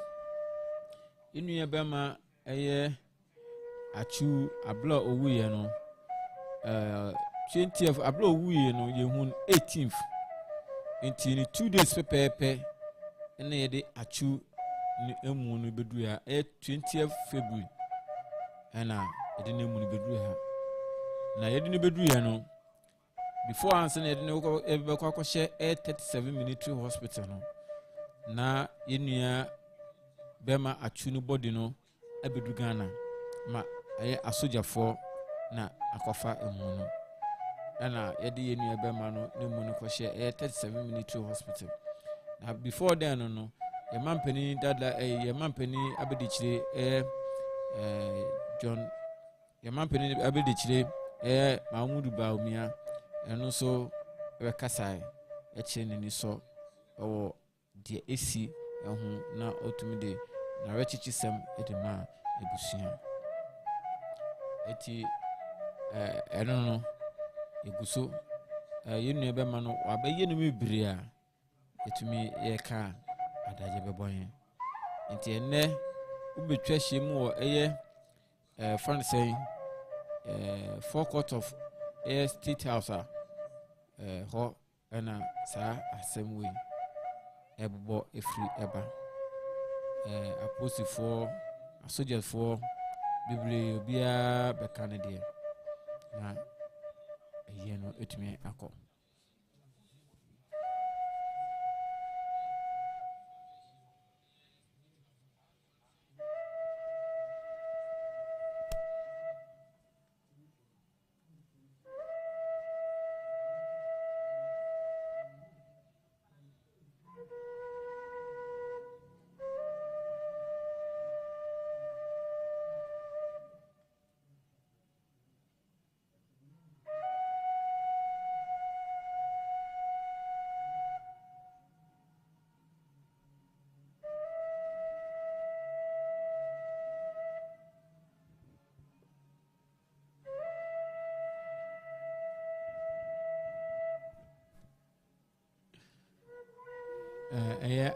yenu ebema Atsu abla owuye no 20th abla owuye no yehun 18th enti ni 2 days pepepe ene yede Atsu ni emu no bedu ya 20th February ena yede ne emu no bedu ha na yede ne bedu ya no before answer yede ne be kwa kwhye 37 military hospital no na yenua bema Atsu no body no abedu Ghana ma asojafo na akofa emu no ena yede yenua bema no ne emu no kwhye 37 military hospital na before then no your mampeni dada your mampeni abedichire John your mampeni abedichire Mahmudu Baumia eno so we kasai chire ni so owo de esi ehu na otumide na rechichisem edema ebusuan eti eno no eguso yenu ebe ma no wabaye no mebiri a etumi yeka adaje bebonye nti enne ubetwa hyemu wo fan say forecourt of State House ho ena sa assembly ebo efri eba aposifo asojafo bibli obia be kanade na no etumi akọ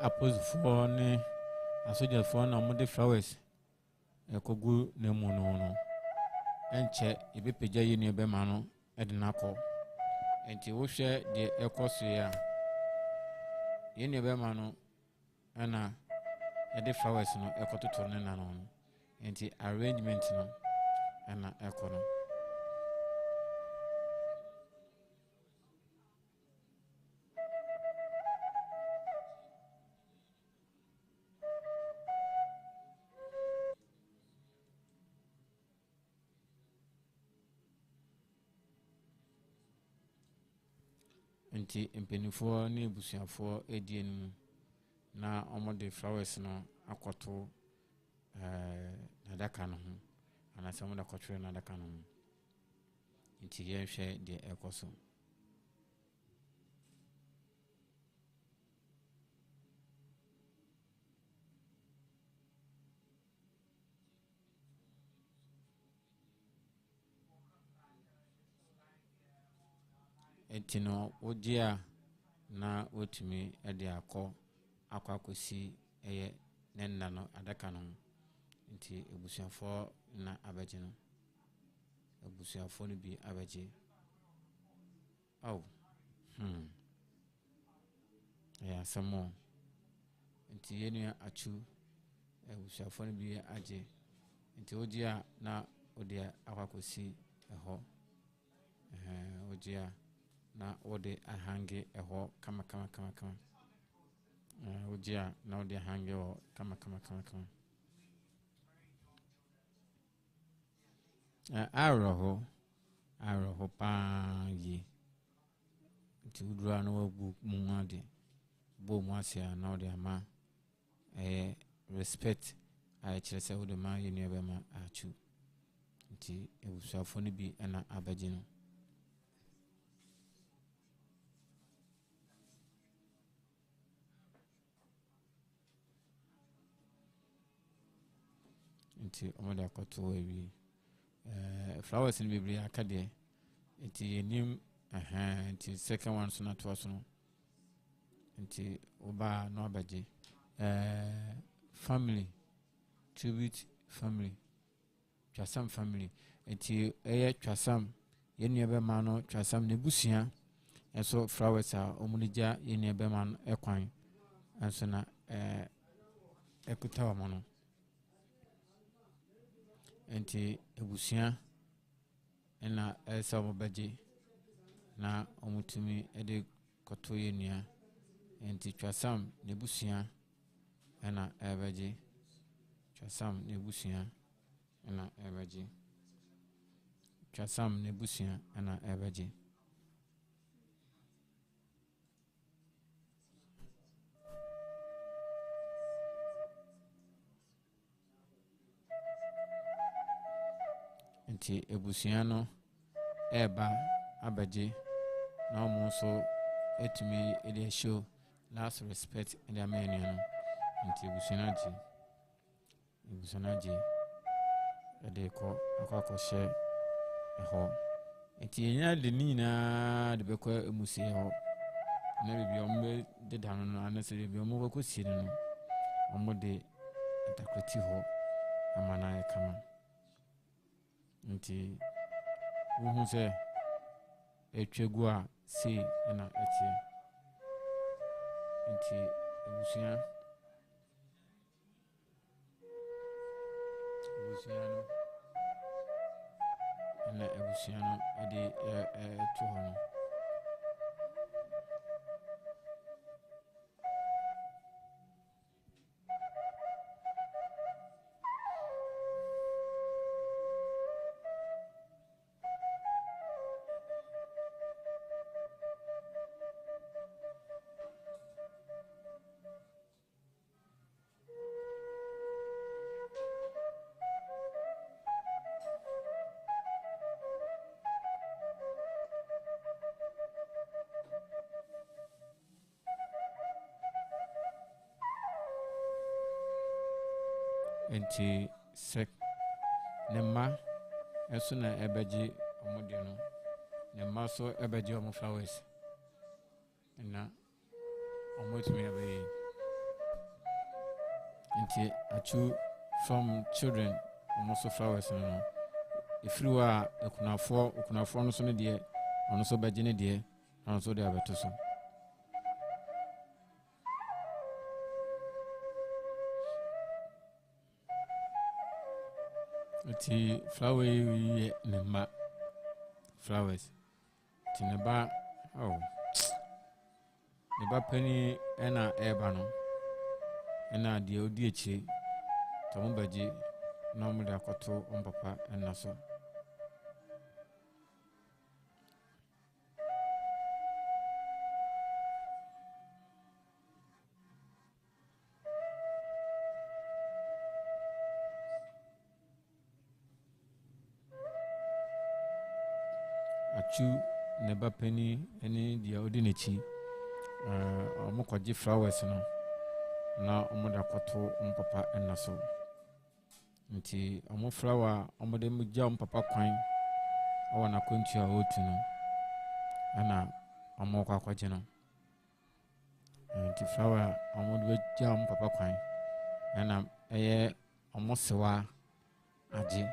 apostle ne asoja for na mo de flowers ekogu na mu no enche ebepeja yenu ebe ma no edina ko enti wo hwe de ekoso ya yenu ebe ma no ana ede flowers no ekototo ne na no enti arrangement no ana ekono nti empenifo na ebusuafo edien na omode flowers no akoto na daka no ho ana samu da kotwe na daka no ho nti ye hwe de ekoso etino odia na otumi ede akwakosi nenna no adaka no nti ebusuafo na abaje no ebusuafo no bi abaje ya samo nti yenu Atsu ebusuafo no bi agye nti ogia na ode akwakosi eho ogia na ode ahange eho kama ogia na ode ahange o kama aroho pa yi nti udura no wagu mumade bo mu asia na ode ama respect I chese ode ma yenu ebe ma Atsu nti ebusuafo no bi na abaje no nti omoda akoto ewi flowers ni biblia akade nti yenim nti second one so na to so no nti oba no abaje family tribute family Twasam family nti Twasam yenu ebe ma no Twasam ne busua enso flowers a omunija yenu ebe ma no ekwan enso na ekuta wa no nti ebusua na esa obaje na omutumi ede koto yenua nti Twasam ne busua na ebaje Twasam ne busua na ebaje Twasam ne busua na ebaje nti ebusua no eba abaje na omo so etumi ede show last respect ede amenu no nti ebusua na ji ede ko akwa share eho nti yenya de nina de bekọ emusi eho na bibi ombe de dano no anase bibi omo bekọ sire no omo de atakwati ho amana kama nti wohu se etwegu a sei na etie nti ebusua no na ebusua no ade to ho no nti sek nema eso na ebeji omode no nema so ebeji omo flowers na omotumi abayi nti Atsu from children omo so flowers no ifriwa ekunafo no so ne de ono so beji ne de ono so de abeto so nti flower yi nema flowers tineba neba pani ena eba no ena de odi echi to mbaji na mu da kwato papa ena so Atsu neba pani eni de odi nechi omukwaji flowers no na omoda kwato papa ena so nti omo flower omode mugya papa kwan awana kontu a otu no ana omo kwakwaje no nti flower omode gya papa kwan ana eye omo sewa aje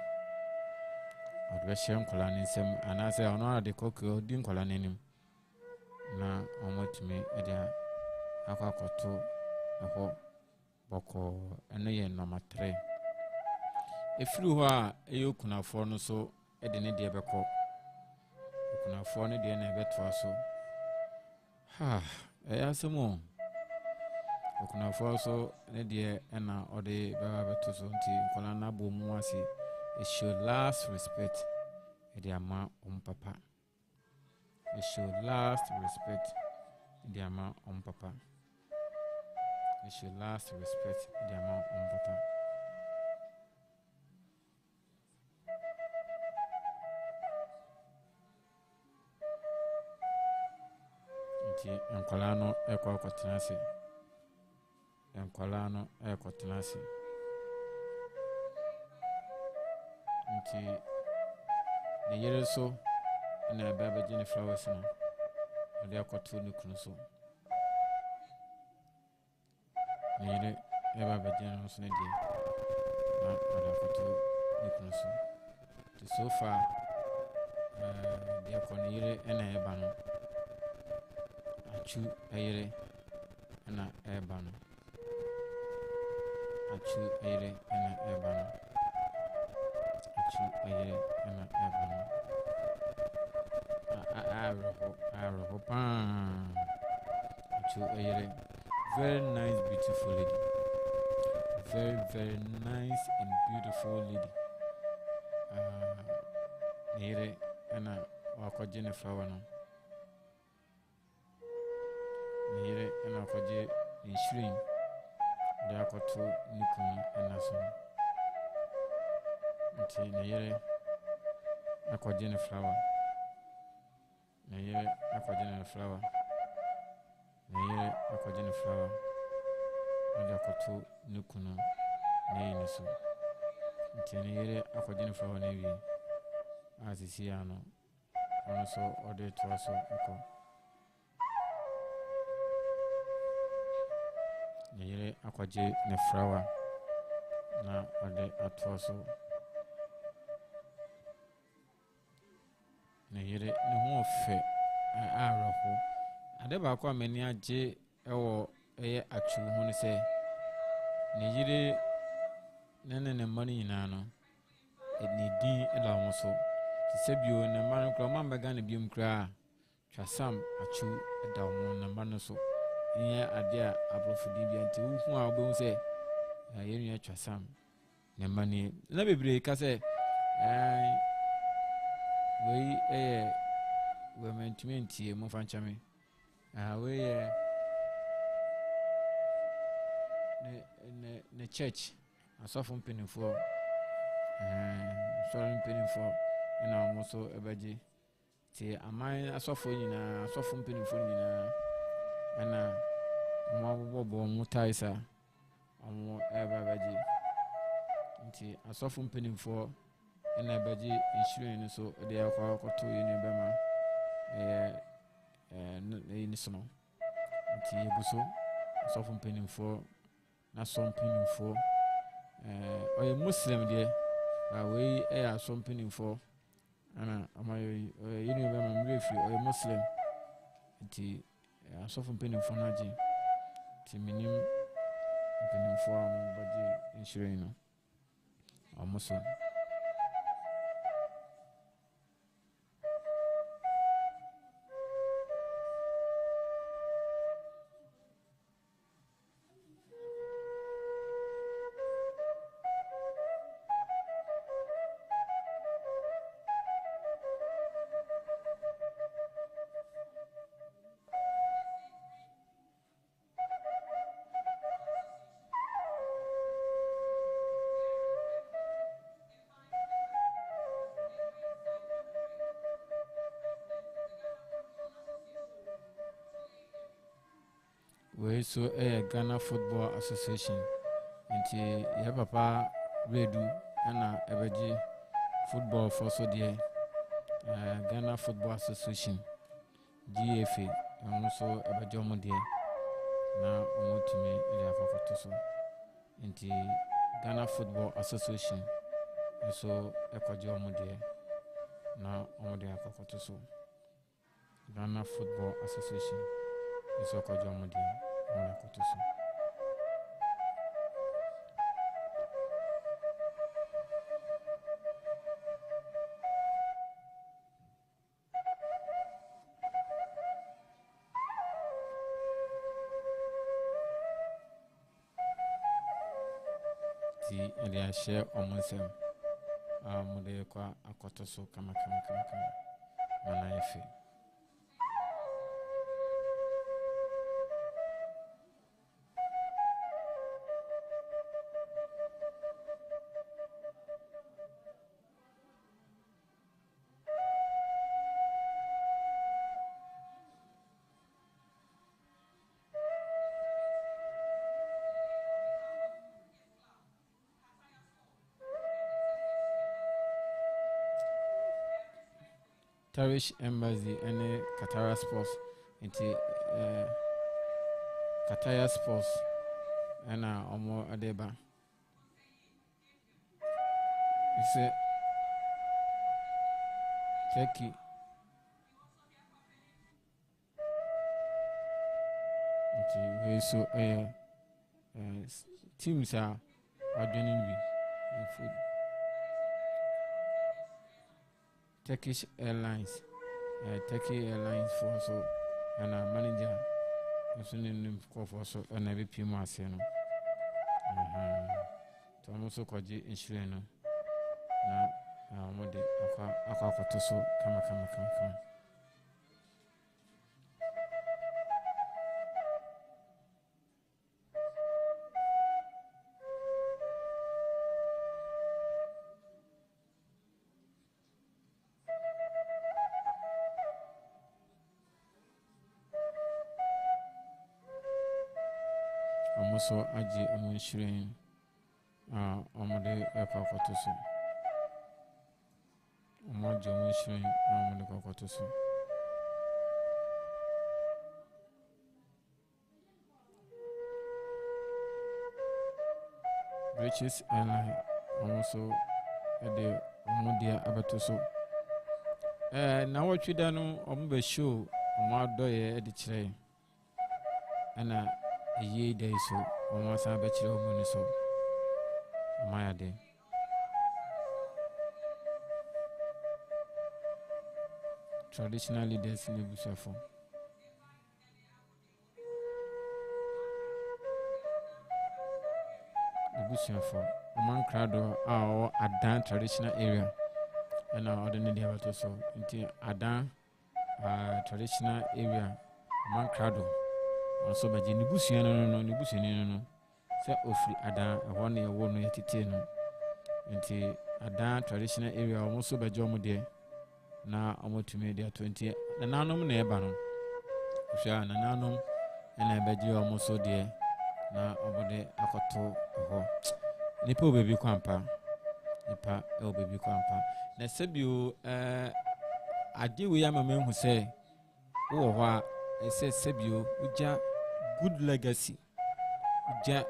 odwe shen nkola nsem anase ono ade kokko di nkola nenim na omotumi ede akwakoto eho koko eno ye number 3 efiri ho a eyo kunafo no so ede ne de beko kunafo ne de na beto so asemo kunafo so ne de na ode baba beto so nti kola na bo mu ase it show last respect ede ama papa it show last respect ede ama papa it show last respect ede ama papa nkwala no ekwa ase nkwala no ekwa ase nti ne yere so na baba gene flowers no ode akoto ne kunu so ne yere baba gene no so ne die na ode akoto ne kunu so to so far de akone yere na eba no Atsu ayere na eba no Atsu ayere na eba no Atsu ayere na eba no Aroho pa Atsu ayere very nice beautiful lady, very very nice and beautiful lady. Nere na wakoje ne flower no nere na wakoje insuring de akoto nikunu na so nti nere akoje ne flower nere akoje ne flower nere akoje ne flower de akoto nikunu na yin so nti nere akoje ne flower na wi asisi ano ono so ode to so eko yere akwaje ne flower na ode ato so ne yere ne ho ofe aroho ade ba kwa mani age ewo eye Atsu hu ne se ne yere ne mani nyina no ne din ela ho so sebio ne manu kro ma mega ne biom kra Twasam Atsu da ho ne manu so nye ade a abrofudi bia nti hu a obo se yenu Twasam ne mani na bebre ka se we mentiment mo fanchame we ne church asofo mpenifo sorry mpenifo na mo so ebaji ti aman asofo nyina asofo mpenifo nyina ana mo bobo mo taisa omo ebaji nti asofo mpenifo na ebaji insurance so de akoto yini bema ni sono nti ebuso asofo mpenifo na so mpenifo oye muslim de we so mpenifo ana amayo yini bema mrefi oye muslim nti asofo mpenifo na je ti minim mpenifo am baji insurance no amoso we so Ghana Football Association nti ya papa redu na ebeji football for so there Ghana Football Association GFA so ebeji omo there na omotumi ile akokoto so nti Ghana Football Association so ekoji omo there na omo there akokoto so Ghana Football Association so ekoji omo there na akokoto so nti ele a share omonsem mude kwa akoto so kama mana efe Tarish Embassy and Katara Sports into Kataya Sports and Omo Adeba. It's a Turkey. So teams are doing food. Turkish Airlines, Turkey Airlines for so and a manager, also named for so and every few months. Thomas Okoji insurance. Now, Modi, Aqua to so come. Also, Aji insurance. Omode Epakotoso. Omajo insurance. Omode Kokotoso. Riches Airline also the Omodia Abatoso. Now what you done on show Omadoye editre and a ye day so almost a bachelor money so my day. Traditional leaders in the Busafo. For among Crado our Adan traditional area and our ordinary level so into Adan traditional area among Crado also by Jenibusian no Nibusian set of free Adan a 1 year one into Adan traditional area also by Jomo na almost to media 20 the nanum nebano if you are nanum and I beg you almost so dear. Na obode akoto ho nipa obebi kwampa nipa obebi kwampa na sebio ade we amama hu se wo ho a ese sebio uja good legacy uja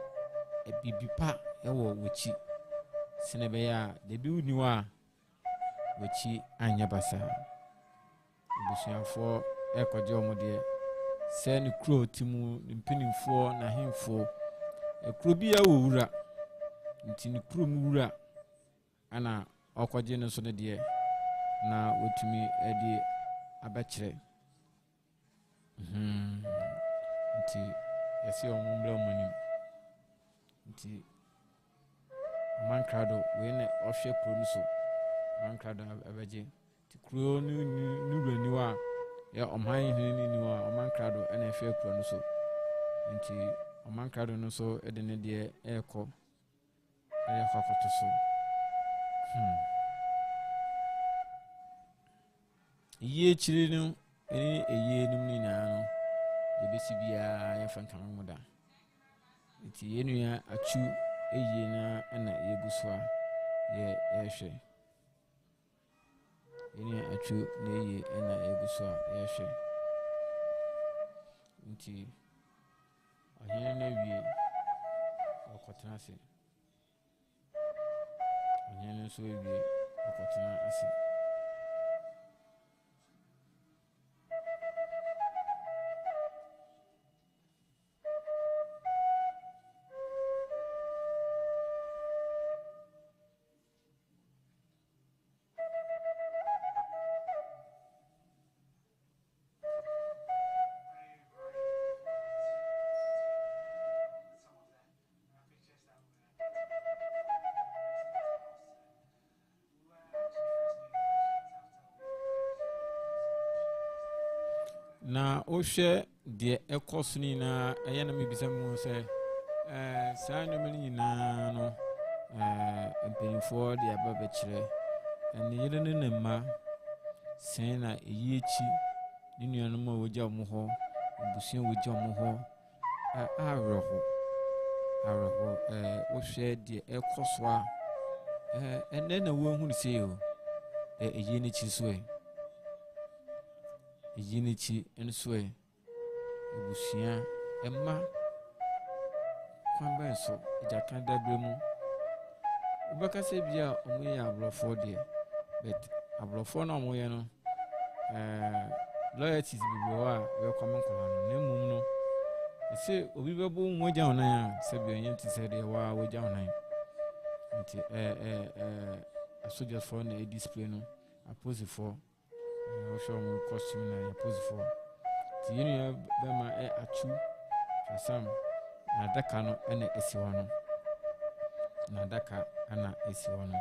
bibipa ewo wuchi sinebe ya de bi uniwa wuchi anya basa busuafo ekoje omode se ni kro timu mpinimfo na hemfo ekro bia wo wura ntini kro mu wura ana okoje no so ne de na wotumi edi abakire nti yesi omumbla omani nti mankrado we ne ohwe produce mankrado abaje ti kro nu raniwa ya omhan hini ni wa omankrado ena efe kuro no so nti omankrado no so edene de eko kokoto so iye chiri no eye num ni na no ye besi bia ya fankan mu da nti yenu ya achu eye na ena ye guswa ye ehwe yenu ya achu na eye ena ye guswa ye ehwe nti ahene na wie okotena ase ahene so wie okotena ase na ohwe de ekosuni na eye na mebisa mu se saa no meni nyina no mpanyinfo de aba bekire ene yere ne nemma sen na eyichi ni nuanom a wogya mo ho obusia wogya mo ho awreho ohwe de ekoso a ene na wo hu se yo eyi ni chi so eyi ni chi enso obusia emma kwamba so ejaka dabre mu obaka se bia omuye abrofo de but abrofo na omuye no loyalties bibiwa we kwama nkola no na mum no se obi bebo nwogya onan a se bia yen ti se de wa wogya onan nti soldiers for na display no apose for show mo costume na apose for ti yenu be ma Atsu Twasam na daka no ene esi wono na daka ana esi wono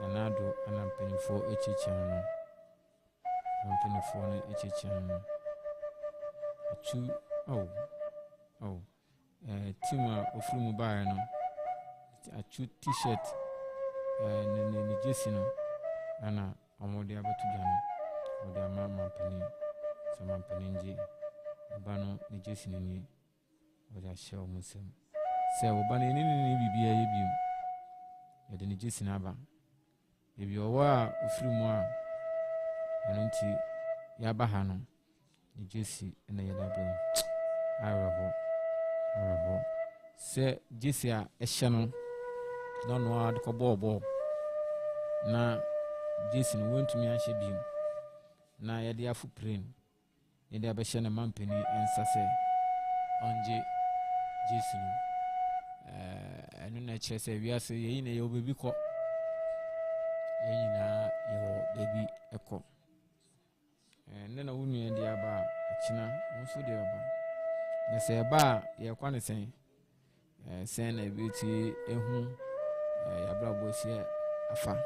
nanado ana mpanifo echechan no mpanifo no echechan no Atsu team a ofuru bae no Atsu t-shirt ne jersey no ana omode abatu jano ode ama mampani so mampani nje ba no ne jersey ni ode ahye o musem se wo ba ne ni bibia ye bium ode ne jersey na ba ebi owa ofuru mu a eno nti ya ba ha no ne jersey na ye da bro arabo se jersey a ehye no no a de ko ball na jersey no wontumi ahye bium na ye de afu plane ye de abehye na mampani ensa se onje jersey no enu na kire se wiase ye na ye obebi ko ye nyina ye wo bebi eko ne na wonu ye de aba akina wonso de aba ne se ba ye kwa ne sen sen na ebeti ehu ya brabo sie afa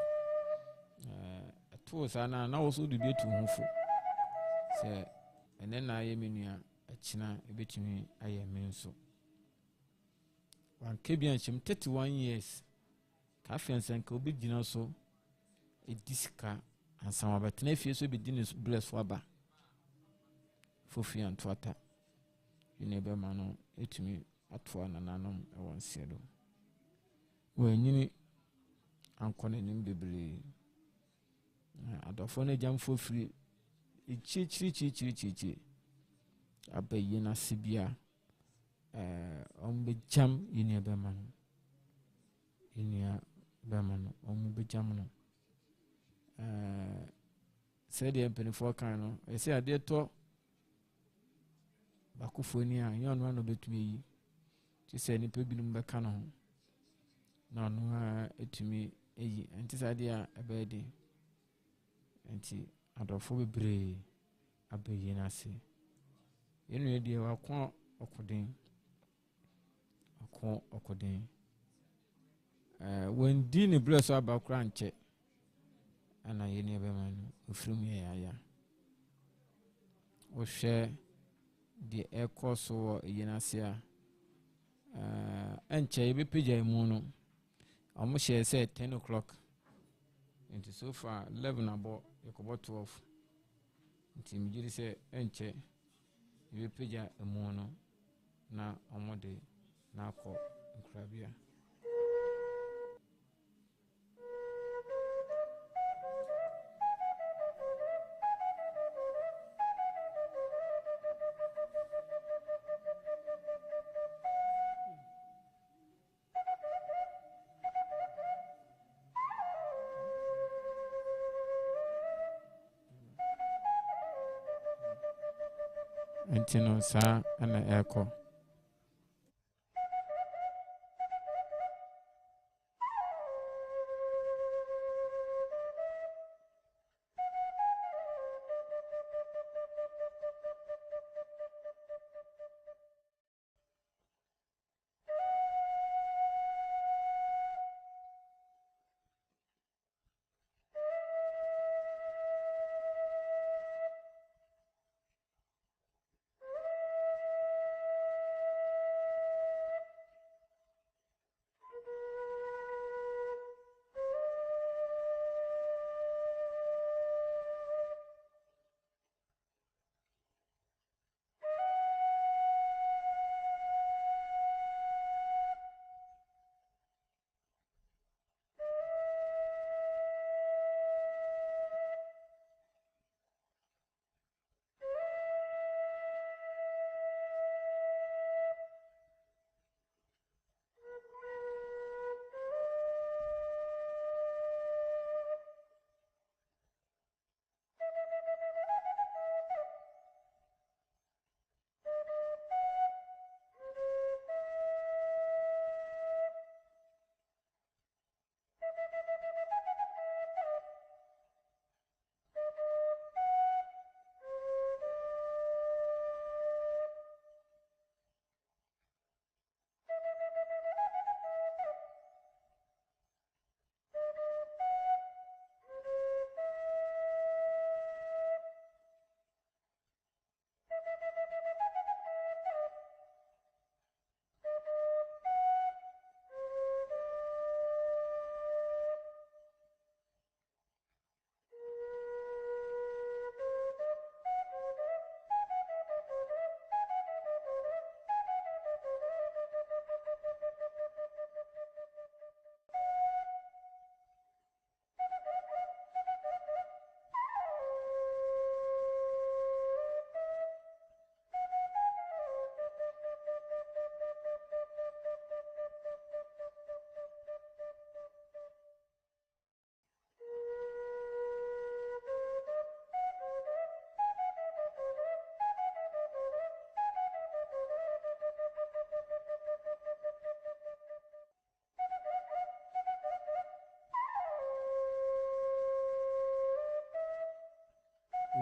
to sana na wo so de betu hufo se ene na ye menua akina ebetumi aye menso wan kebian chim 31 years ka fiansen ka obegina so edisika ansama betena fie so bedine bless for aba fofian toata yene be ma no etumi atoa nananom e won sedo wanyini ankone nim bebre adofo na jamfo firi echichiri abayi na sibia ombe jam yene be ma no yene be ma no ombe jam no said the penny kan no e say ade to bakufoni a yon no betumi yi ti say ni pe binum be kan no na no etumi eyi enti sade a ebedi enti adofo bebre abayi na se yenu ye die wakon okoden when di ni bless abakra nche ana yene be man ofrum ye ya o hwe de ekoso yenase a enche be pija mu no omo hye say 10 o'clock into so far 11 abo yakobo 12 nti mjiri say enche be pija mu no na omo de na akọ nkrabia Entino sa ana eko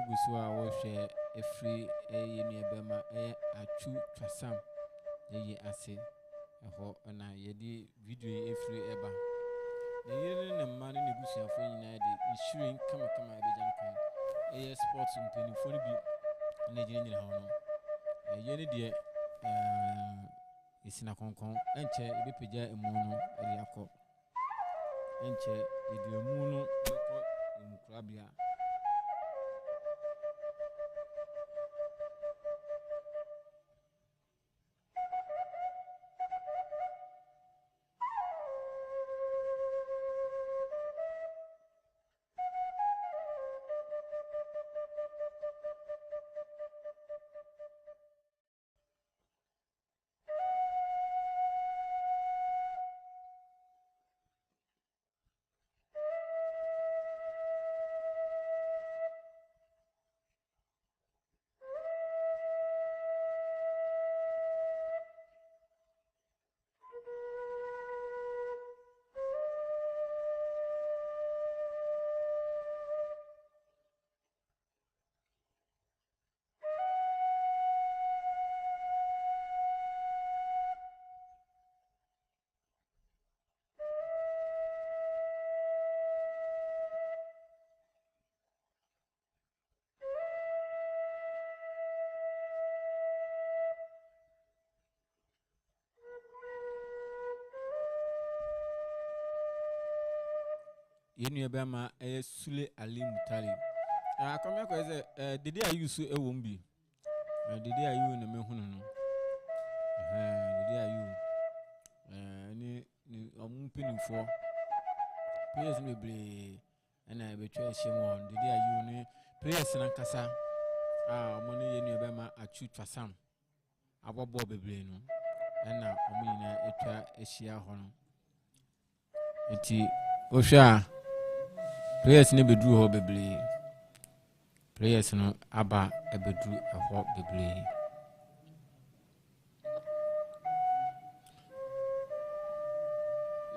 gusu a wo hwe efri yenu ebema Atsu Twasam ye ase eho na yedi video efri eba na yene ne mma ne busuafo nyina de insuring kama ebejan kan sports mpanimfo no bi na nyina ho no yene de isina konkon enche ebepeja emu no eri akọ enche edi emu no ekọ emukrabia yenu ebema Sule Ali Mutali akamya ko eze dede ayu so ewo mbi dede ayu na mehunu no dede ayu ni omumpinifo players meble na betwa ehiem dede ayu ni players na nkasa omo ni yenu ebema Atsu Twasam abobo beble no na omo nyina etwa ehia ho no enti ohwa players ne bedru ho beble players no aba ebedru ho beble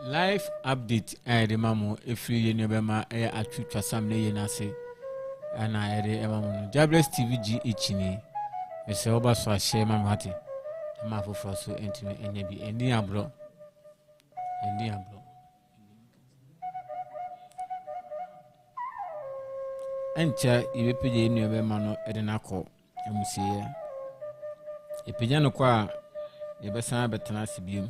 live update de mamo efri yenu bema Atsu Twasam ne yenase ana de mamo no Jahbless TVGH ni ese oba so ahye mamo hati ma foforo so entimi enya bi eni abro encha ibepeje yenu ebema no ede nakọ emusiye epeja no kwa yebesa betena sibiem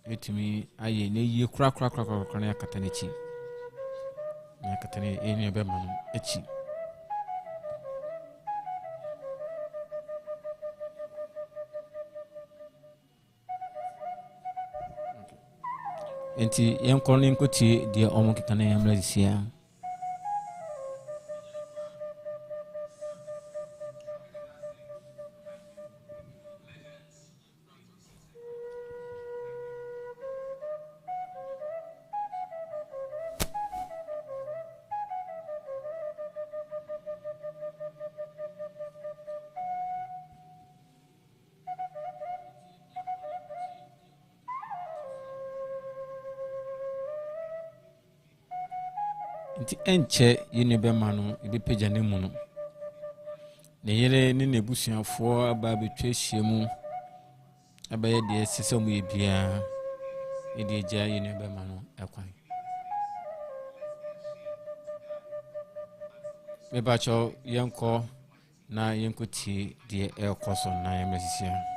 etimi aye ne yie kura na yakata nechi na yakata ne yenu ebema no echi enti yenkọ ne nkoti de omo keka na yamra disia nti enche yenu bema no ebepeja ne mu no ne yere ne nebusuafo aba betwa hyiemu abaye de sese mu ebia ede eja yenu bema no ekwan mebacho yenko na yenkoti de ekoso na yemesisia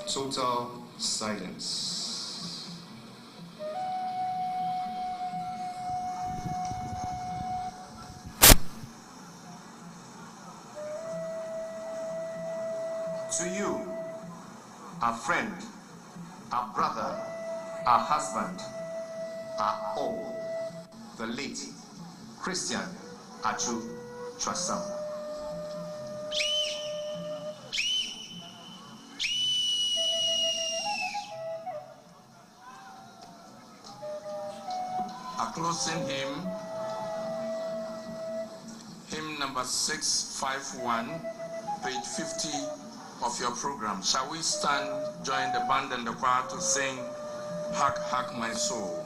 Total silence. To you, our friend, our brother, our husband, our all, the late Christian Atsu Twasam. closing hymn number 651, page 50 of your program. Shall we stand, join the band and the choir to sing Hark, Hark, My Soul?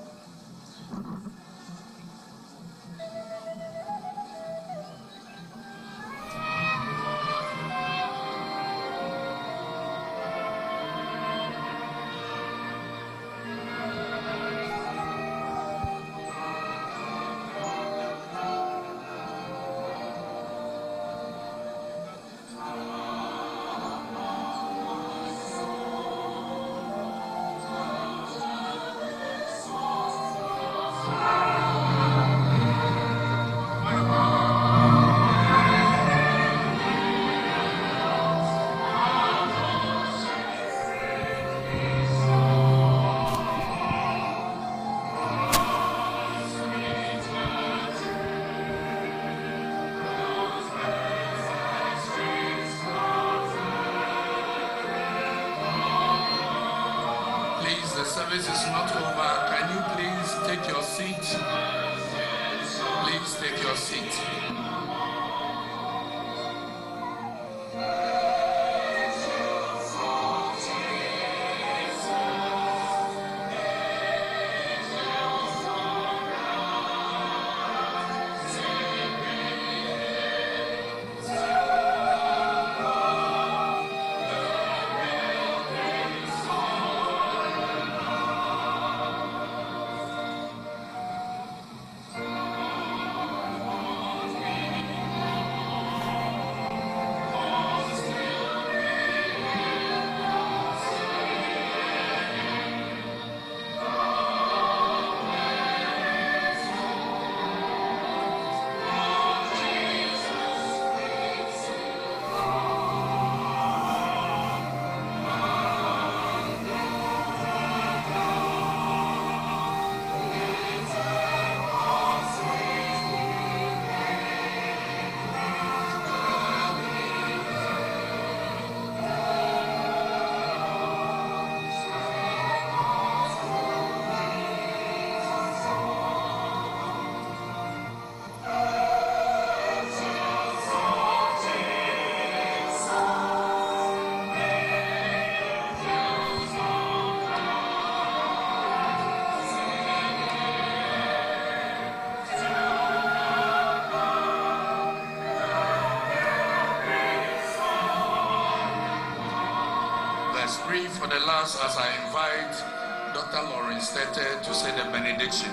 The service is not over. Can you please take your seat? Please take your seat. For the last, as I invite Dr. Lawrence Tete to say the benediction.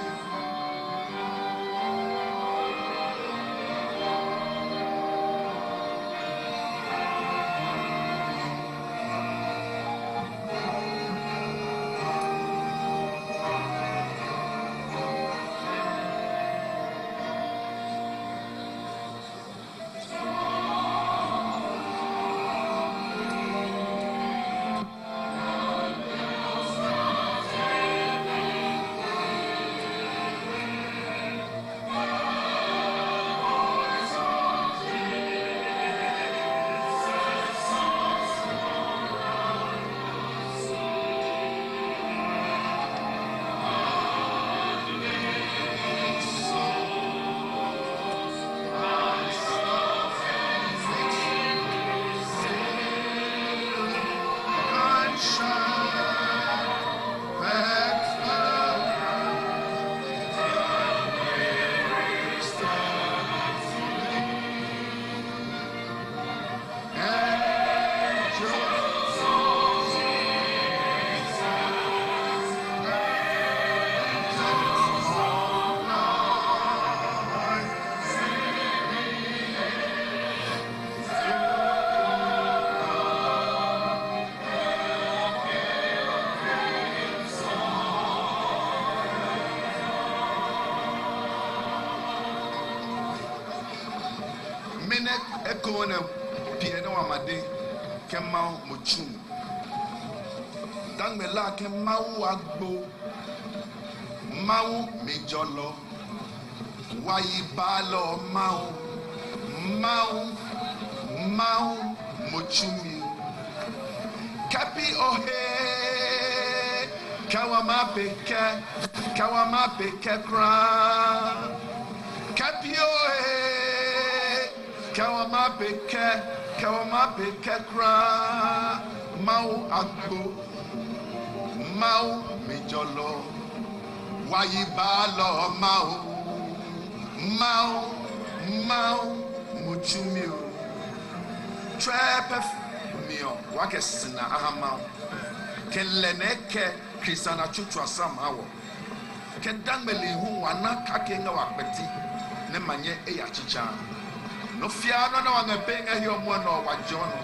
Echoing a piano amade, Kemau Muchum. Dang me la Kemau Agbo, Mau Mijolo, Waibalo Mau, Mau Muchumi, Kapi Ohe, Kawamapeke kra. Kapio Kawamapeke kra. Mau akbo. Mau mijolo. Wayibalo mau. Mau muchumio. Trap mio. Wakesina ahamau. Keleneke Christian Atsu Twasam awo. Kedangmeli hu wana kakenga wakbeti. Ne manye eyachicha. No fia no na wana penga hiyo mwa no wajono.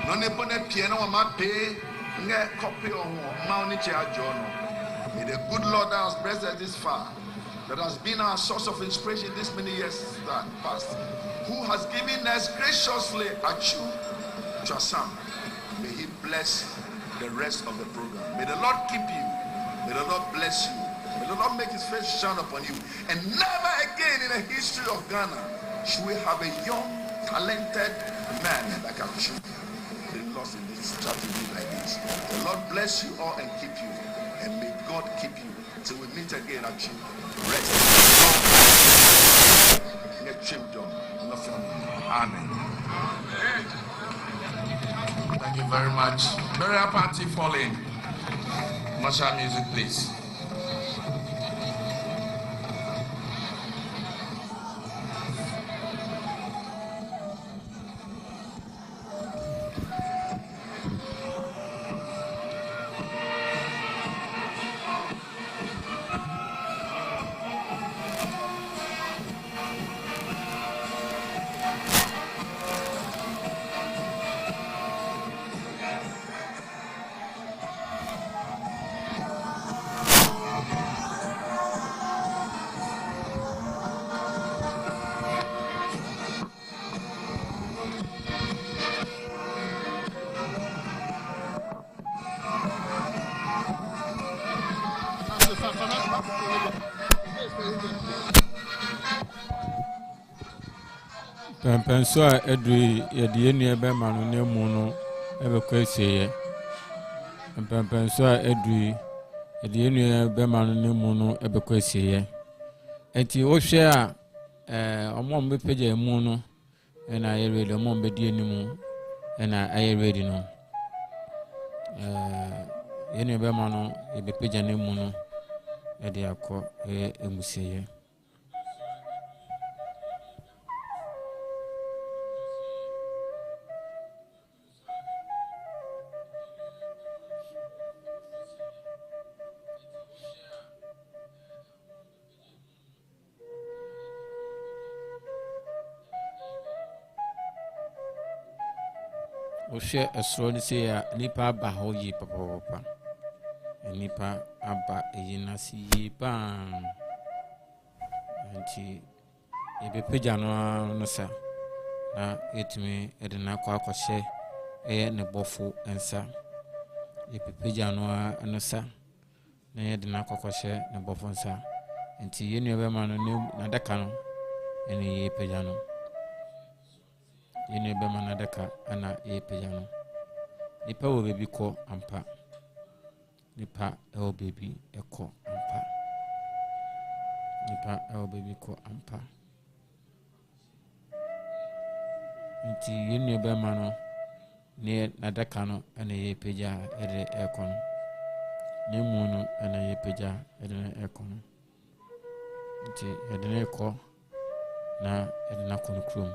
No ne pone pie na wama pe nge copy on mauni cha jono. May the good Lord that has blessed us this far, that has been our source of inspiration this many years that past, who has given us graciously Atsu Twasam, may he bless the rest of the program. May the Lord keep you. May the Lord bless you. May the Lord make his face shine upon you. And never again in the history of Ghana should we have a young, talented man like Atsu been lost in this tragedy like this. The Lord bless you all and keep you. And may God keep you till we meet again at you. Rest. Amen. Thank you very much. Burial party falling. Martial music, please. Penso a edri yedi enu ebe manu ne mu no ebe kwesiye. Penso a edri yedi enu ebe manu ne mu no ebe kwesiye. Enti wo hwe a omo mbe page emu no na aye ready omo mbe di enimu na aye ready no. Yenu ebe manu ebe page ne mu no e de akọ emusiye. Oshe esro ni se ya nipa aba ho yi papa nipa aba eyina si yi bam anti ebe peja no sa na etimi edena kwa akwhye ne bofo ensa ebe peja no sa na edena kwa akwhye ne bofo ensa anti yenu ebe ma no na daka no ene yi peja no yene be manadaka ana pejano nipa wo bebi ko ampa nipa e bebi eko ampa nipa e bebi ko ampa nti yene be mano ne nadaka no ana peja ere ekon ne mu no ana peja ere ekon nti edene ko na edena kono krum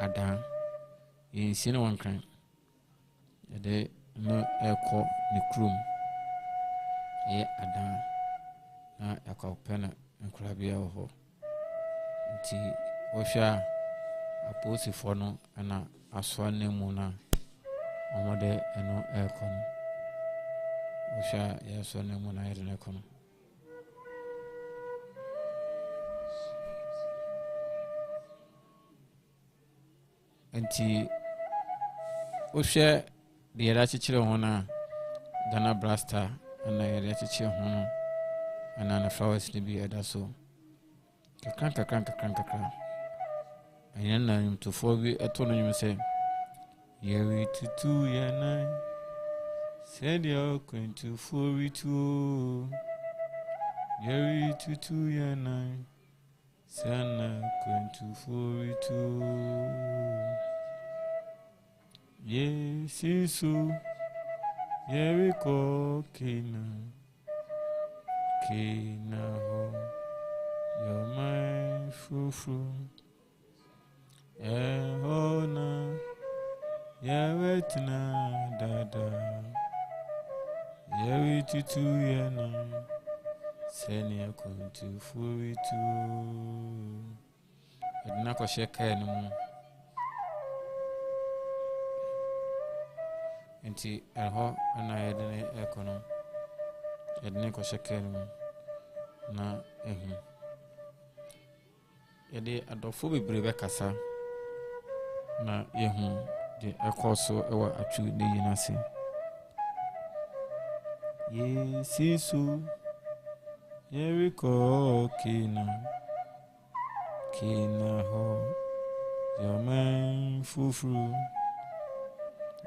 adan yinsi na wankan de no eko ni krum adan na akopena nkura bia ho nti ohwa aposifo no ana aso na mu na omode eno eko no ohwa yeso na mu na ere eko no anti ohwe de yara chichire ho na Ghana Blaster ana yara chichire ho no ana na flowers ni bi eda so kakran ayen na nyumtofo bi eto no nyum se yeri tutu ya na Said you're going to 42. Yeri to 2 year 9. Sana going to 42. Yes, so. Yeri ko Kina. Kina ho. You're my fufu. Ehona. Yewetna dada. Yeri to 2 year 9. Senior going to 42. I did not shake anymore. Enti eho ana yedene ekono. Yedene ko shake anymore. Na ehu. Yede adofo bebre be kasa. Na yehu de ekoso ewa atwu de yinase. Yesisu Yeriko Kina ho Yaman Fufru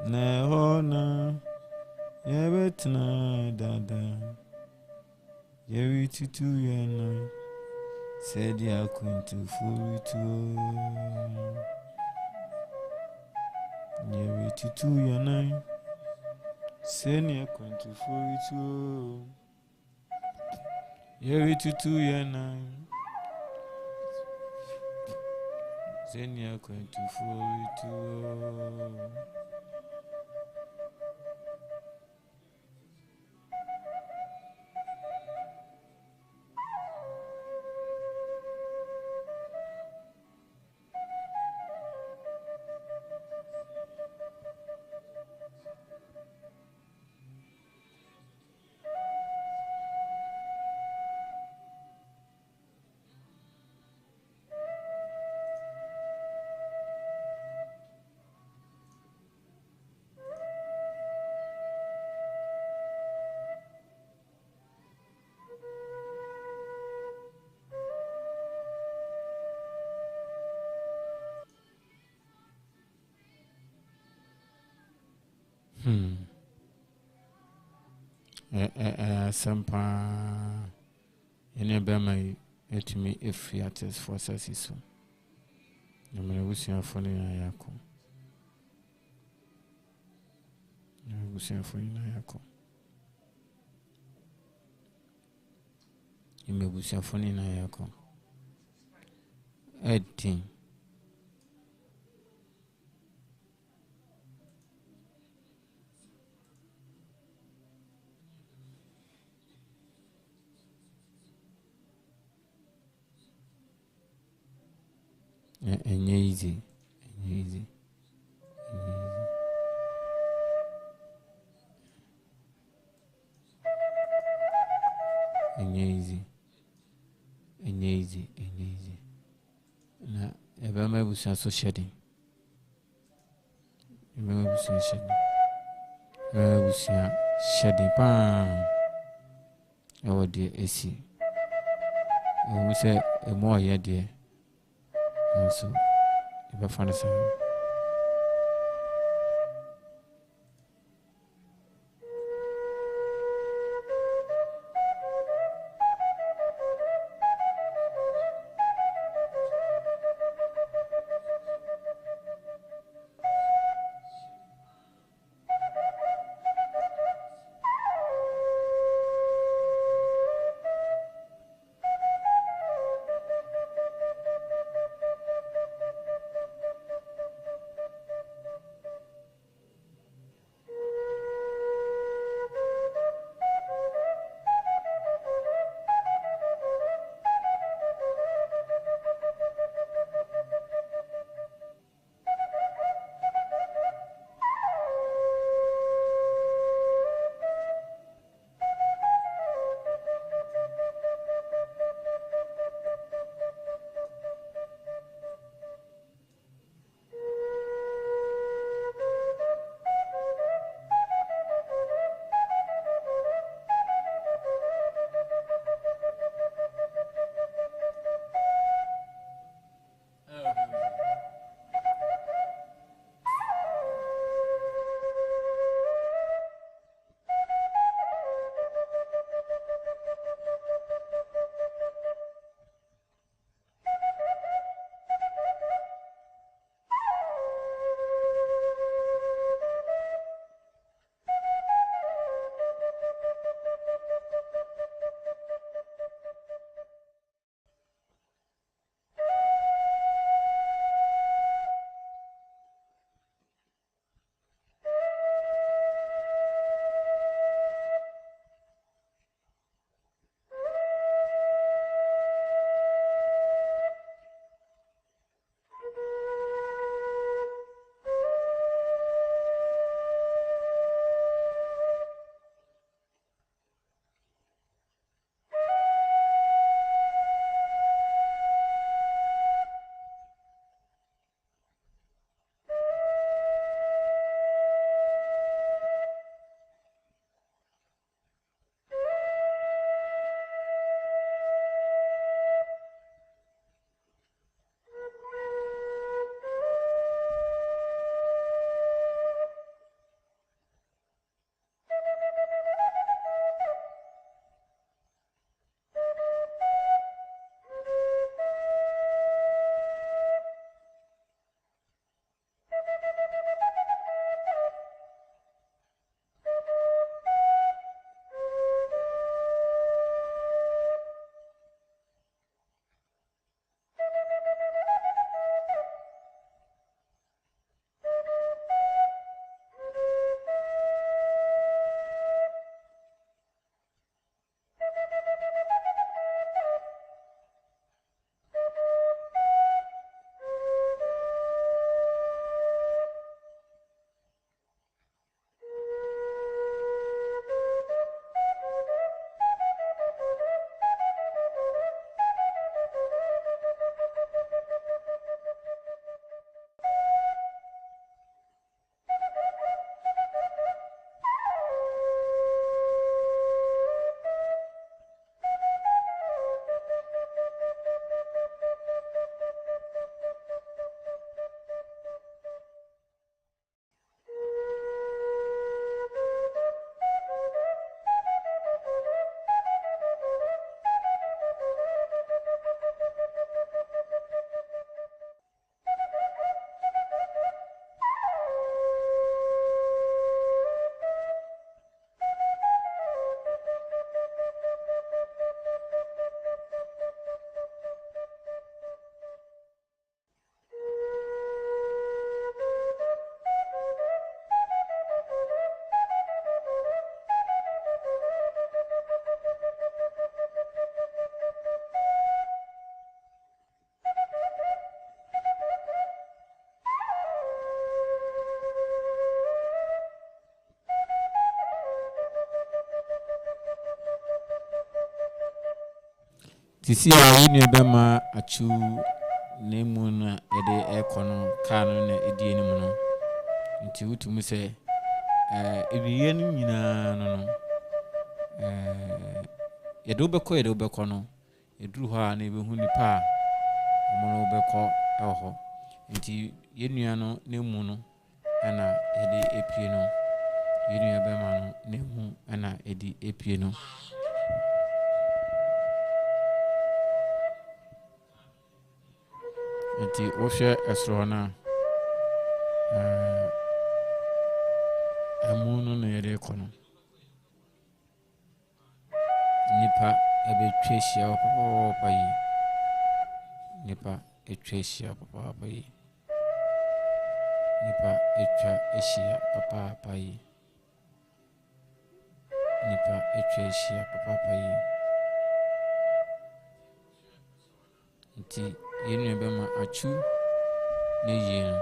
Nehona Yebetna Dada Yeri Tutu Yana said Yakuntu Furitu Yeri Tutu Yana said Yakuntu Furitu Yeri Tutu Yana Zenia going to 42. Sampa ene bema etimi efiates forces so namene wusia fone na yako wusia fone na yako ime wusia fone na yako edin easy. Na ebe ma busa so shedding. Ebe ma busa shedding. Busa shedding pa. Ewo de esi. Ewo se emo ye de. So ebe fa na sa. Tisi a yinu bema achu nemu na yede ekono ka no na edie ni mu no. Nti wutumu se ebiye no nyina no yede obekọ no eduru ho a na ebehu nipa a omo obekọ eho. Nti yenua no nemu no ana yede epie no yenua bema no nemu ana edi epie no. Nti wohwe esro na amu no na yede kono nipa ebetwa hia papa yi nipa etwa hia papa yi nipa etwa hia papa yi nipa etwa hia papa yi. Nti yenu bema achu ne yin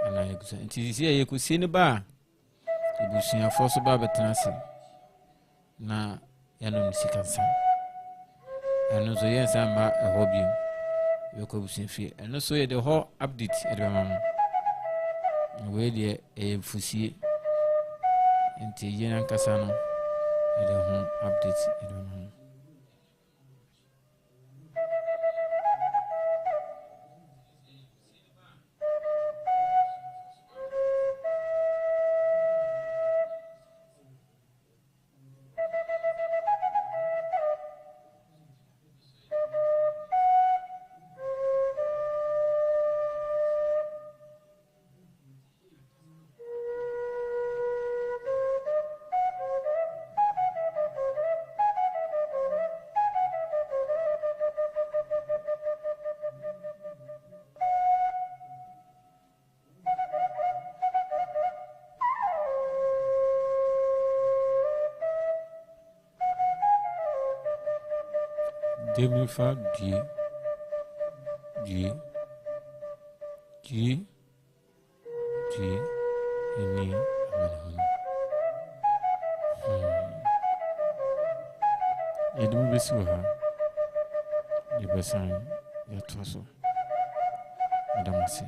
ana yekusa. Nti sisi yekusi ne ba ebusuya foso ba betenase na yanom sikansa eno so yen samba ehobiem yeko busuya fi eno so ye de ho update e de mama we de fusie. Nti yen ankasa no e de ho update e de mama. Demi-fa die ini amanahun. Edmu besu ha di besan ya toso adamasi.